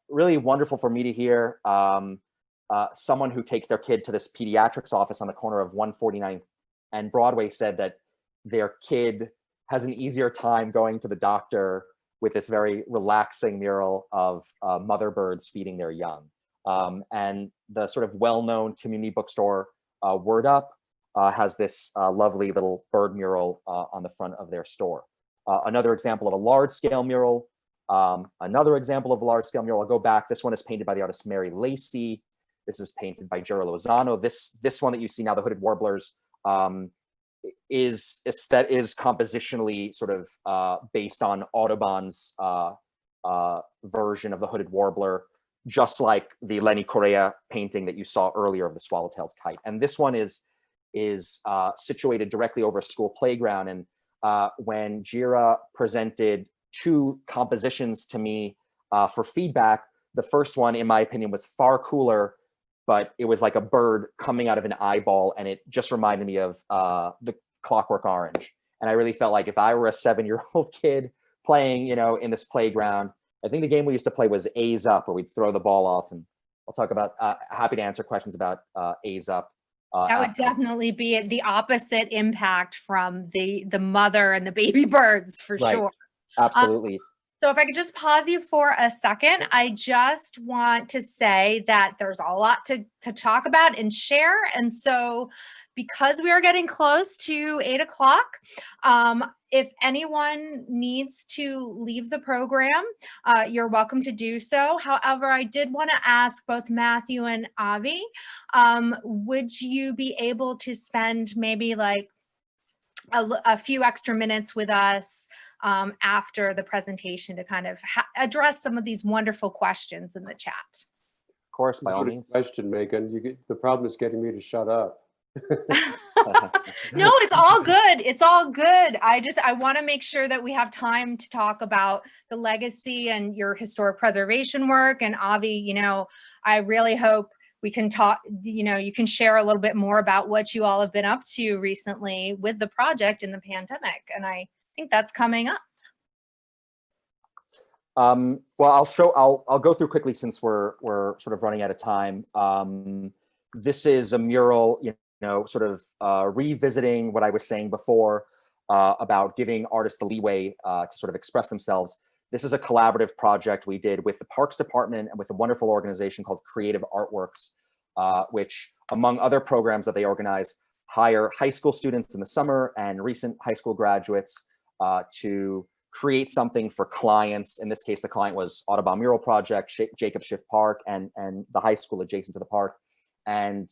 really wonderful for me to hear. Someone who takes their kid to this pediatrics office on the corner of 149th and Broadway said that their kid has an easier time going to the doctor with this very relaxing mural of mother birds feeding their young. And the sort of well-known community bookstore Word Up has this lovely little bird mural on the front of their store. Another example of a large-scale mural. Another example of a large-scale mural. I'll go back. This one is painted by the artist Mary Lacey. This is painted by Jerry Lozano. This one that you see now, the Hooded Warblers, is compositionally sort of based on Audubon's version of the Hooded Warbler, just like the Lenny Correa painting that you saw earlier of the Swallowtail's kite. And this one is situated directly over a school playground. And when Jira presented 2 compositions to me for feedback, the first one, in my opinion, was far cooler, but it was like a bird coming out of an eyeball, and it just reminded me of the Clockwork Orange. And I really felt like if I were a 7-year-old kid playing, in this playground. I think the game we used to play was A's Up, where we'd throw the ball off, and I'll talk about, happy to answer questions about A's Up. That would definitely be the opposite impact from the mother and the baby birds, for Right. sure. Absolutely. So if I could just pause you for a second, I just want to say that there's a lot to talk about and share. And so because we are getting close to 8 o'clock, if anyone needs to leave the program, you're welcome to do so. However, I did want to ask both Matthew and Avi, would you be able to spend maybe like a few extra minutes with us after the presentation to kind of address some of these wonderful questions in the chat? Of course, by all Good means. question, Megan. The problem is getting me to shut up. No, it's all good. It's all good. I want to make sure that we have time to talk about the legacy and your historic preservation work. And Avi, I really hope we can talk, you can share a little bit more about what you all have been up to recently with the project in the pandemic. And I think that's coming up. Well, I'll go through quickly since we're sort of running out of time. This is a mural, sort of revisiting what I was saying before about giving artists the leeway to sort of express themselves. This is a collaborative project we did with the Parks Department and with a wonderful organization called Creative Artworks, which, among other programs that they organize, hire high school students in the summer and recent high school graduates to create something for clients. In this case, the client was Audubon Mural Project, Jacob Schiff Park, and the high school adjacent to the park. And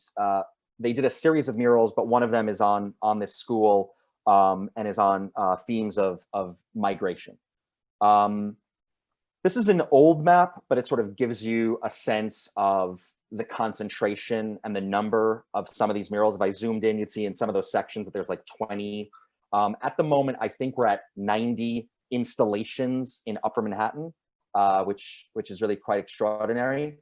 they did a series of murals, but one of them is on this school and is on themes of migration. This is an old map, but it sort of gives you a sense of the concentration and the number of some of these murals. If I zoomed in, you'd see in some of those sections that there's like 20. At the moment, I think we're at 90 installations in Upper Manhattan, which is really quite extraordinary.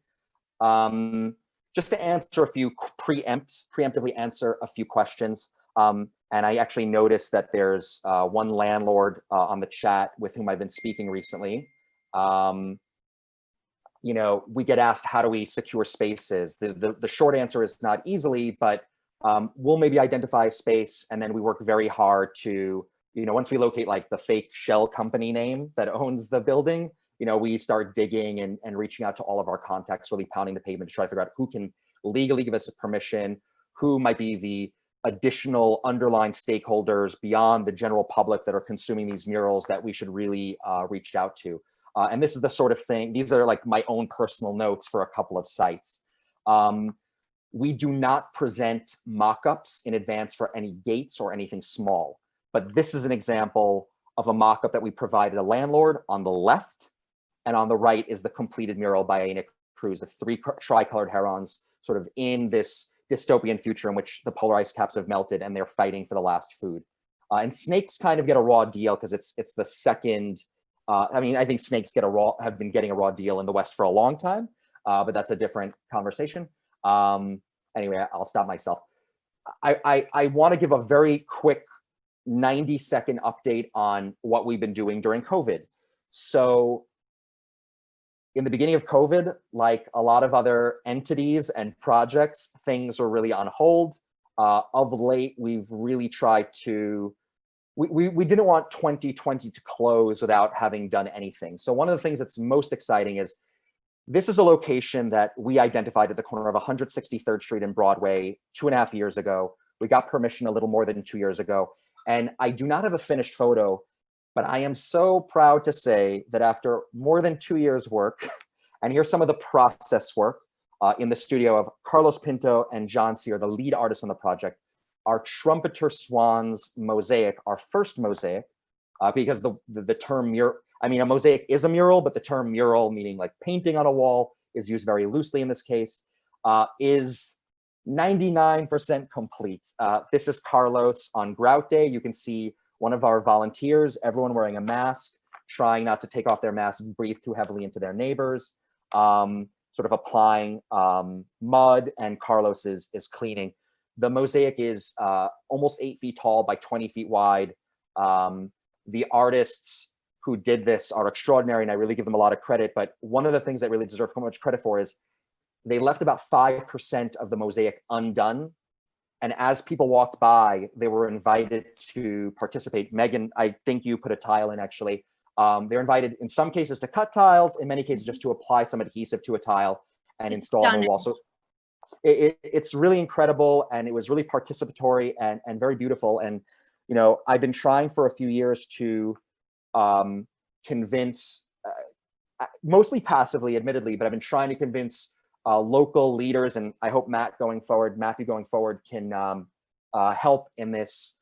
Just to answer a few, preemptively answer a few questions. And I actually noticed that there's one landlord on the chat with whom I've been speaking recently. We get asked, how do we secure spaces? The short answer is not easily, but we'll maybe identify a space, and then we work very hard to, once we locate like the fake shell company name that owns the building, we start digging and reaching out to all of our contacts, really pounding the pavement to try to figure out who can legally give us a permission, who might be the additional underlying stakeholders beyond the general public that are consuming these murals that we should really reach out to. And this is the sort of thing, these are like my own personal notes for a couple of sites. We do not present mock-ups in advance for any gates or anything small, but this is an example of a mock-up that we provided a landlord on the left, and on the right is the completed mural by Nick Cruz of 3 tricolored herons sort of in this dystopian future in which the polar ice caps have melted and they're fighting for the last food. And snakes kind of get a raw deal because it's the second, I think snakes have been getting a raw deal in the West for a long time, but that's a different conversation. Anyway, I'll stop myself. I want to give a very quick 90-second update on what we've been doing during COVID. So in the beginning of COVID, like a lot of other entities and projects, things were really on hold. Of late, we've really tried to, we didn't want 2020 to close without having done anything. So one of the things that's most exciting is this is a location that we identified at the corner of 163rd Street and Broadway 2.5 years ago. We got permission a little more than 2 years ago. And I do not have a finished photo, but I am so proud to say that after more than 2 years work, and here's some of the process work in the studio of Carlos Pinto and John Sear, the lead artists on the project, our Trumpeter Swans mosaic, our first mosaic, because the term mural, a mosaic is a mural, but the term mural, meaning like painting on a wall, is used very loosely in this case, is 99% complete. This is Carlos on Grout Day. You can see one of our volunteers, everyone wearing a mask, trying not to take off their mask and breathe too heavily into their neighbors, sort of applying mud, and Carlos is cleaning. The mosaic is almost 8 feet tall by 20 feet wide. The artists who did this are extraordinary, and I really give them a lot of credit. But one of the things that really deserve so much credit for is they left about 5% of the mosaic undone. And as people walked by, they were invited to participate. Megan, I think you put a tile in actually. They're invited in some cases to cut tiles, in many cases just to apply some adhesive to a tile and install on the wall. So it's really incredible, and it was really participatory and very beautiful. And you know, I've been trying for a few years to convince, mostly passively, admittedly, but I've been trying to convince local leaders, and I hope Matthew going forward can help in this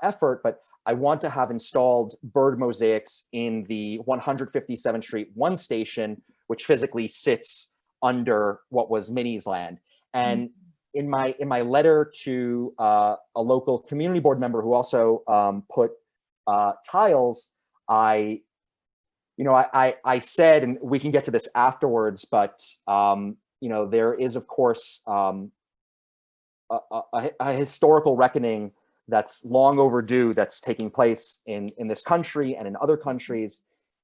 effort. But I want to have installed bird mosaics in the 157th Street 1 station, which physically sits under what was Minnie's land. And in my letter to a local community board member who also put tiles, I said, and we can get to this afterwards, but you know, there is of course a historical reckoning that's long overdue that's taking place in this country and in other countries.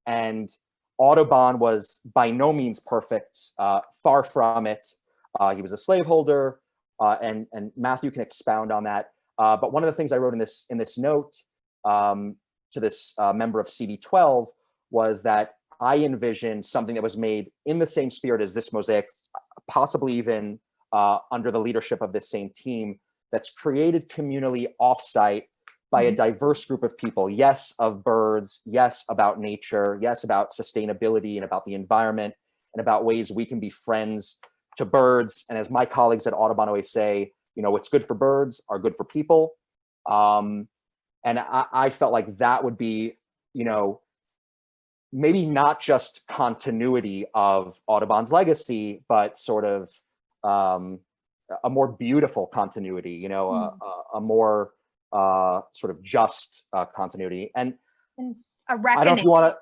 And Audubon was by no means perfect, far from it. He was a slaveholder, and Matthew can expound on that. But one of the things I wrote in this note to this member of CB12 was that I envisioned something that was made in the same spirit as this mosaic, possibly even under the leadership of this same team, that's created communally offsite by a diverse group of people. Yes, of birds, yes, about nature, yes, about sustainability and about the environment and about ways we can be friends to birds. And as my colleagues at Audubon always say, you know, what's good for birds are good for people. And I felt like that would be, you know, maybe not just continuity of Audubon's legacy, but sort of a more beautiful continuity, you know, a more sort of just continuity. And a reckoning. I don't know if you want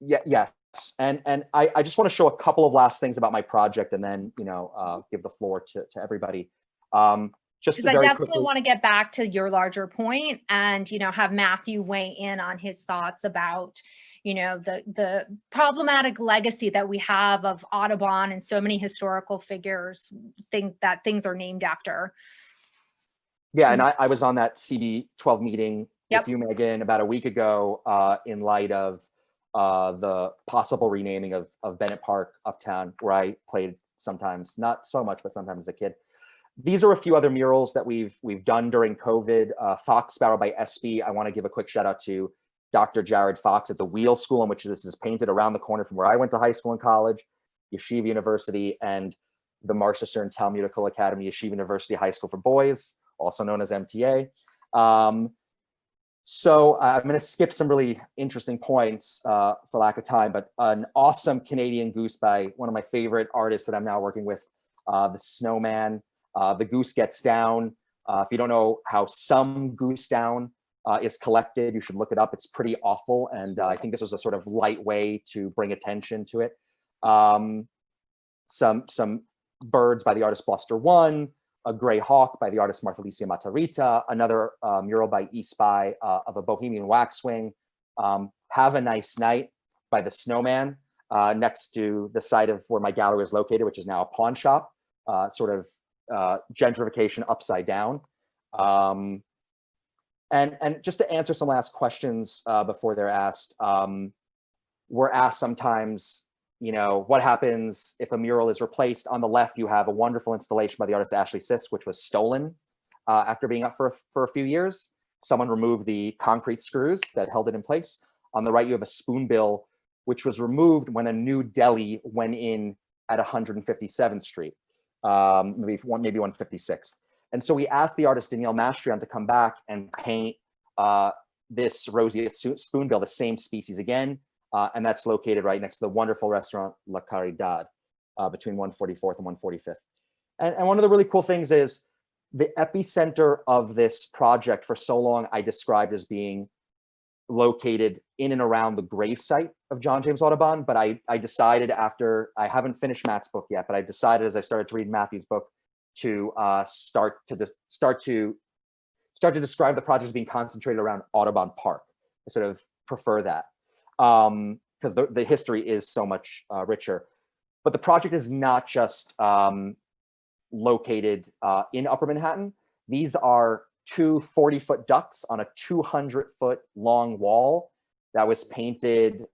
to, yes. And I just want to show a couple of last things about my project, and then, you know, give the floor to everybody. Just because I definitely want to get back to your larger point and, you know, have Matthew weigh in on his thoughts about, you know, the problematic legacy that we have of Audubon and so many historical figures, things are named after. Yeah, and I was on that CB12 meeting with you, Megan, about a week ago in light of the possible renaming of Bennett Park uptown, where I played sometimes, not so much, but sometimes as a kid. These are a few other murals that we've done during COVID. Fox Sparrow by SB. I want to give a quick shout out to Dr. Jared Fox at the Wheel School, in which this is painted, around the corner from where I went to high school and college, Yeshiva University, and the Marchester and Talmudical Academy, Yeshiva University High School for Boys, also known as MTA. So I'm going to skip some really interesting points for lack of time, but an awesome Canadian goose by one of my favorite artists that I'm now working with, the Snowman. The goose gets down. If you don't know how some goose down is collected, you should look it up. It's pretty awful. And I think this was a sort of light way to bring attention to it. Some birds by the artist Bluster One, a gray hawk by the artist Martha Alicia Matarrita, another mural by Spady of a Bohemian waxwing, Have a Nice Night by the Snowman, next to the site of where my gallery is located, which is now a pawn shop, sort of gentrification upside down. And just to answer some last questions before they're asked, we're asked sometimes, you know, what happens if a mural is replaced? On the left, you have a wonderful installation by the artist Ashley Sisk, which was stolen after being up for a few years. Someone removed the concrete screws that held it in place. On the right, you have a spoonbill, which was removed when a new deli went in at 157th Street. Maybe 156th. And so we asked the artist Danielle Mastrian to come back and paint this roseate spoonbill, the same species again, and that's located right next to the wonderful restaurant La Caridad, between 144th and 145th. And one of the really cool things is the epicenter of this project for so long I described as being located in and around the gravesite of John James Audubon, but I decided after, I haven't finished Matt's book yet, but I decided as I started to read Matthew's book to start to describe the project as being concentrated around Audubon Park. I sort of prefer that. because the history is so much richer. But the project is not just located in Upper Manhattan. These are two 40-foot ducks on a 200-foot long wall that was painted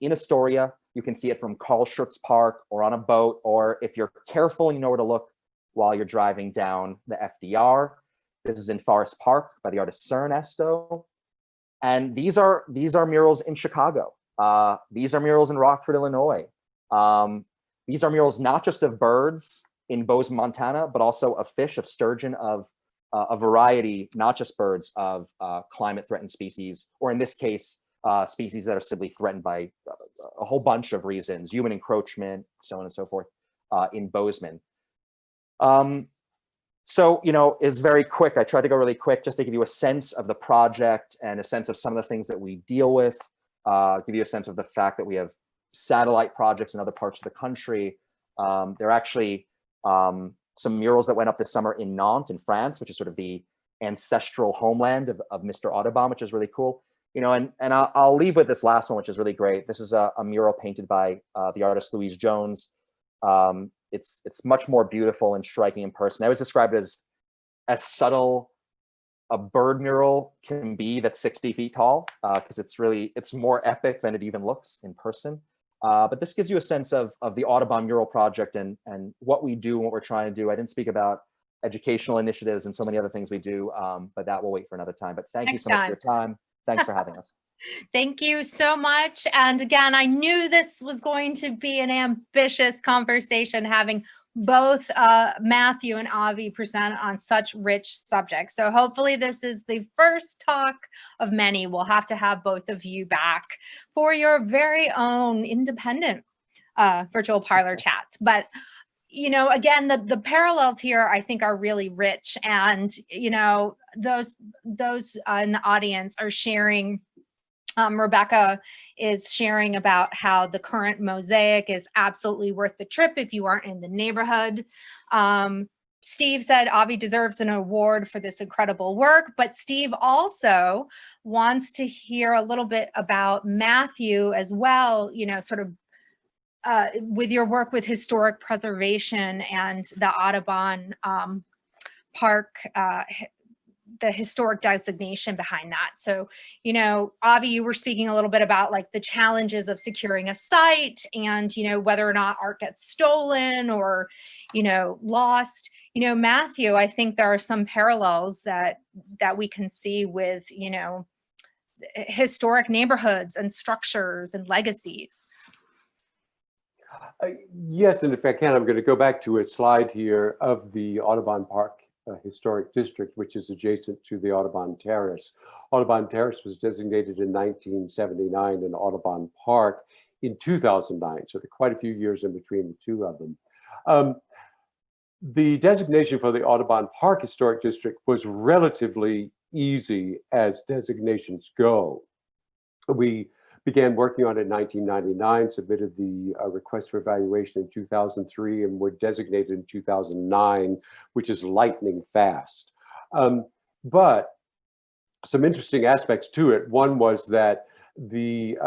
in Astoria. You can see it from Carl Schurz Park or on a boat, or if you're careful and you know where to look while you're driving down the FDR. This is in Forest Park by the artist Ernesto. And these are murals in Chicago. These are murals in Rockford, Illinois. These are murals not just of birds in Bozeman, Montana, but also of fish, of sturgeon, of a variety, not just birds, of climate-threatened species, or in this case, species that are simply threatened by a whole bunch of reasons, human encroachment, so on and so forth, in Bozeman. So, is very quick. I tried to go really quick just to give you a sense of the project and a sense of some of the things that we deal with, give you a sense of the fact that we have satellite projects in other parts of the country. There are actually some murals that went up this summer in Nantes in France, which is sort of the ancestral homeland of Mr. Audubon, which is really cool. And I'll leave with this last one, which is really great. This is a mural painted by the artist Louise Jones. It's much more beautiful and striking in person. I always describe it as subtle a bird mural can be that's 60 feet tall, because it's more epic than it even looks in person. But this gives you a sense of the Audubon Mural Project and what we do and what we're trying to do. I didn't speak about educational initiatives and so many other things we do, but that will wait for another time. But thank you so much for your time. Thanks for having us. Thank you so much. And again, I knew this was going to be an ambitious conversation, having both Matthew and Avi present on such rich subjects. So hopefully this is the first talk of many. We'll have to have both of you back for your very own independent virtual parlor chats. But again, the parallels here, I think, are really rich. And, those in the audience are sharing. Rebecca is sharing about how the current mosaic is absolutely worth the trip if you aren't in the neighborhood. Steve said Avi deserves an award for this incredible work, but Steve also wants to hear a little bit about Matthew as well, sort of with your work with historic preservation and the Audubon Park, the historic designation behind that. So, Avi, you were speaking a little bit about like the challenges of securing a site and, whether or not art gets stolen or, lost. Matthew, I think there are some parallels that we can see with, historic neighborhoods and structures and legacies. Yes, and if I can, I'm going to go back to a slide here of the Audubon Park Historic District, which is adjacent to the Audubon Terrace. Audubon Terrace was designated in 1979 and Audubon Park in 2009, so there are quite a few years in between the two of them. The designation for the Audubon Park Historic District was relatively easy as designations go. We began working on it in 1999, submitted the request for evaluation in 2003, and were designated in 2009, which is lightning fast. But some interesting aspects to it. One was that the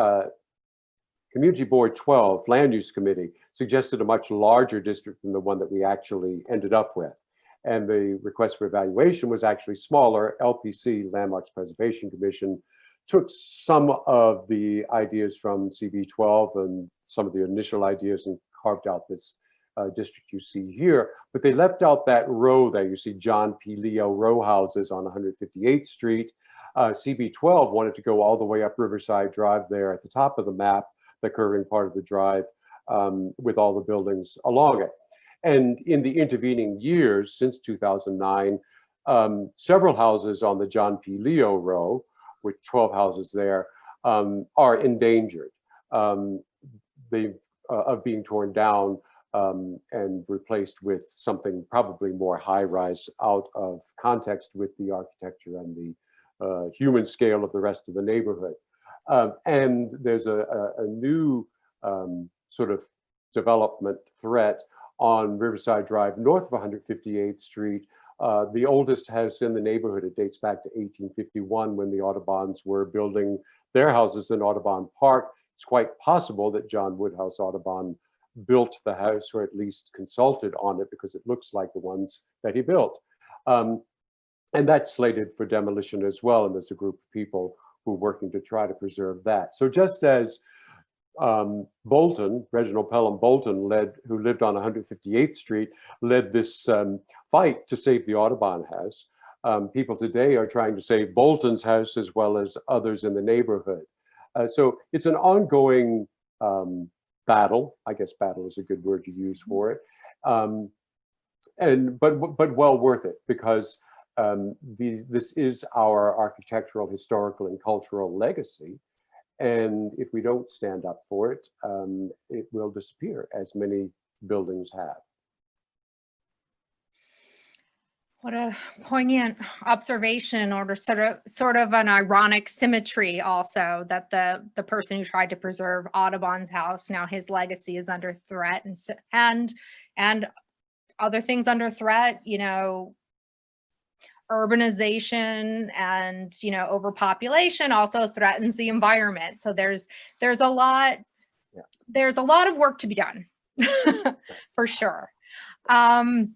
Community Board 12 Land Use Committee suggested a much larger district than the one that we actually ended up with. And the request for evaluation was actually smaller. LPC, Landmarks Preservation Commission, took some of the ideas from CB12 and some of the initial ideas and carved out this district you see here, but they left out that row there. You see John P. Leo row houses on 158th Street. CB12 wanted to go all the way up Riverside Drive there at the top of the map, the curving part of the drive, with all the buildings along it. And in the intervening years, since 2009, several houses on the John P. Leo row, with 12 houses there, are endangered of being torn down and replaced with something probably more high-rise, out of context with the architecture and the human scale of the rest of the neighborhood. And there's a new sort of development threat on Riverside Drive north of 158th Street. The oldest house in the neighborhood, it dates back to 1851 when the Audubons were building their houses in Audubon Park. It's quite possible that John Woodhouse Audubon built the house, or at least consulted on it, because it looks like the ones that he built. And that's slated for demolition as well, and there's a group of people who are working to try to preserve that. So just as Bolton, Reginald Pelham Bolton, who lived on 158th Street, led this fight to save the Audubon house, people today are trying to save Bolton's house as well as others in the neighborhood. So it's an ongoing battle. I guess battle is a good word to use for it. But well worth it, because this is our architectural, historical, and cultural legacy. And if we don't stand up for it, it will disappear, as many buildings have. What a poignant observation, or sort of an ironic symmetry also, that the person who tried to preserve Audubon's house, now his legacy is under threat, and other things under threat, you know, urbanization and, you know, overpopulation also threatens the environment. So there's a lot, there's a lot of work to be done for sure. And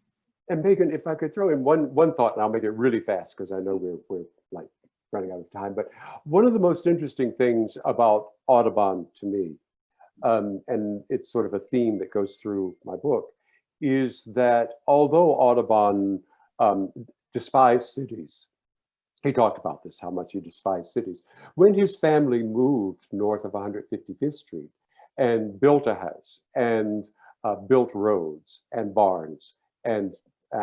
Megan, if I could throw in one thought, and I'll make it really fast because I know we're like running out of time. But one of the most interesting things about Audubon to me, and it's sort of a theme that goes through my book, is that although Audubon despised cities, he talked about this, how much he despised cities. When his family moved north of 155th Street and built a house and built roads and barns and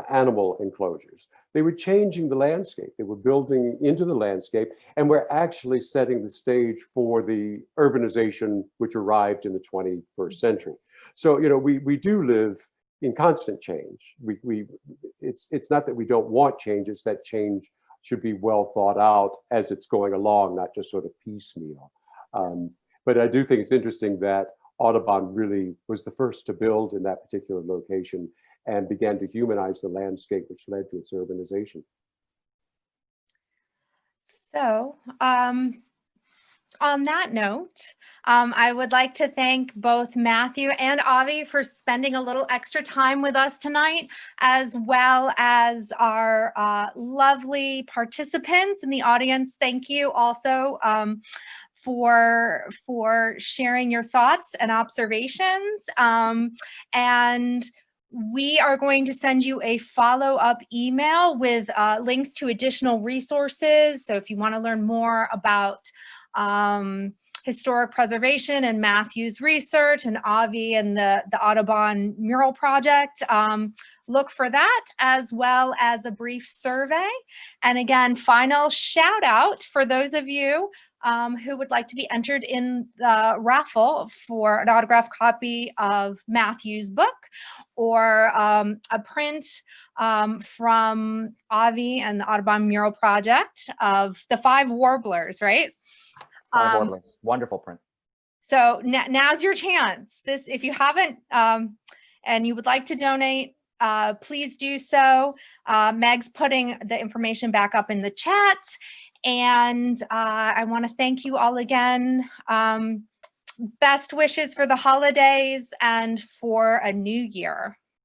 animal enclosures, they were changing the landscape. They were building into the landscape, and were actually setting the stage for the urbanization which arrived in the 21st century. So, you know, we do live in constant change. It's not that we don't want change, it's that change should be well thought out as it's going along, not just sort of piecemeal. But I do think it's interesting that Audubon really was the first to build in that particular location and began to humanize the landscape, which led to its urbanization. So on that note, I would like to thank both Matthew and Avi for spending a little extra time with us tonight, as well as our lovely participants in the audience. Thank you also for sharing your thoughts and observations. And we are going to send you a follow-up email with links to additional resources. So if you want to learn more about historic preservation and Matthew's research, and Avi and the Audubon Mural Project, look for that, as well as a brief survey. And again, final shout out for those of you who would like to be entered in the raffle for an autographed copy of Matthew's book, or a print from Avi and the Audubon Mural Project of the 5 warblers, right? 5 warblers, wonderful print. So now's your chance. This, if you haven't, and you would like to donate, please do so. Meg's putting the information back up in the chat. And I want to thank you all again. Best wishes for the holidays and for a new year.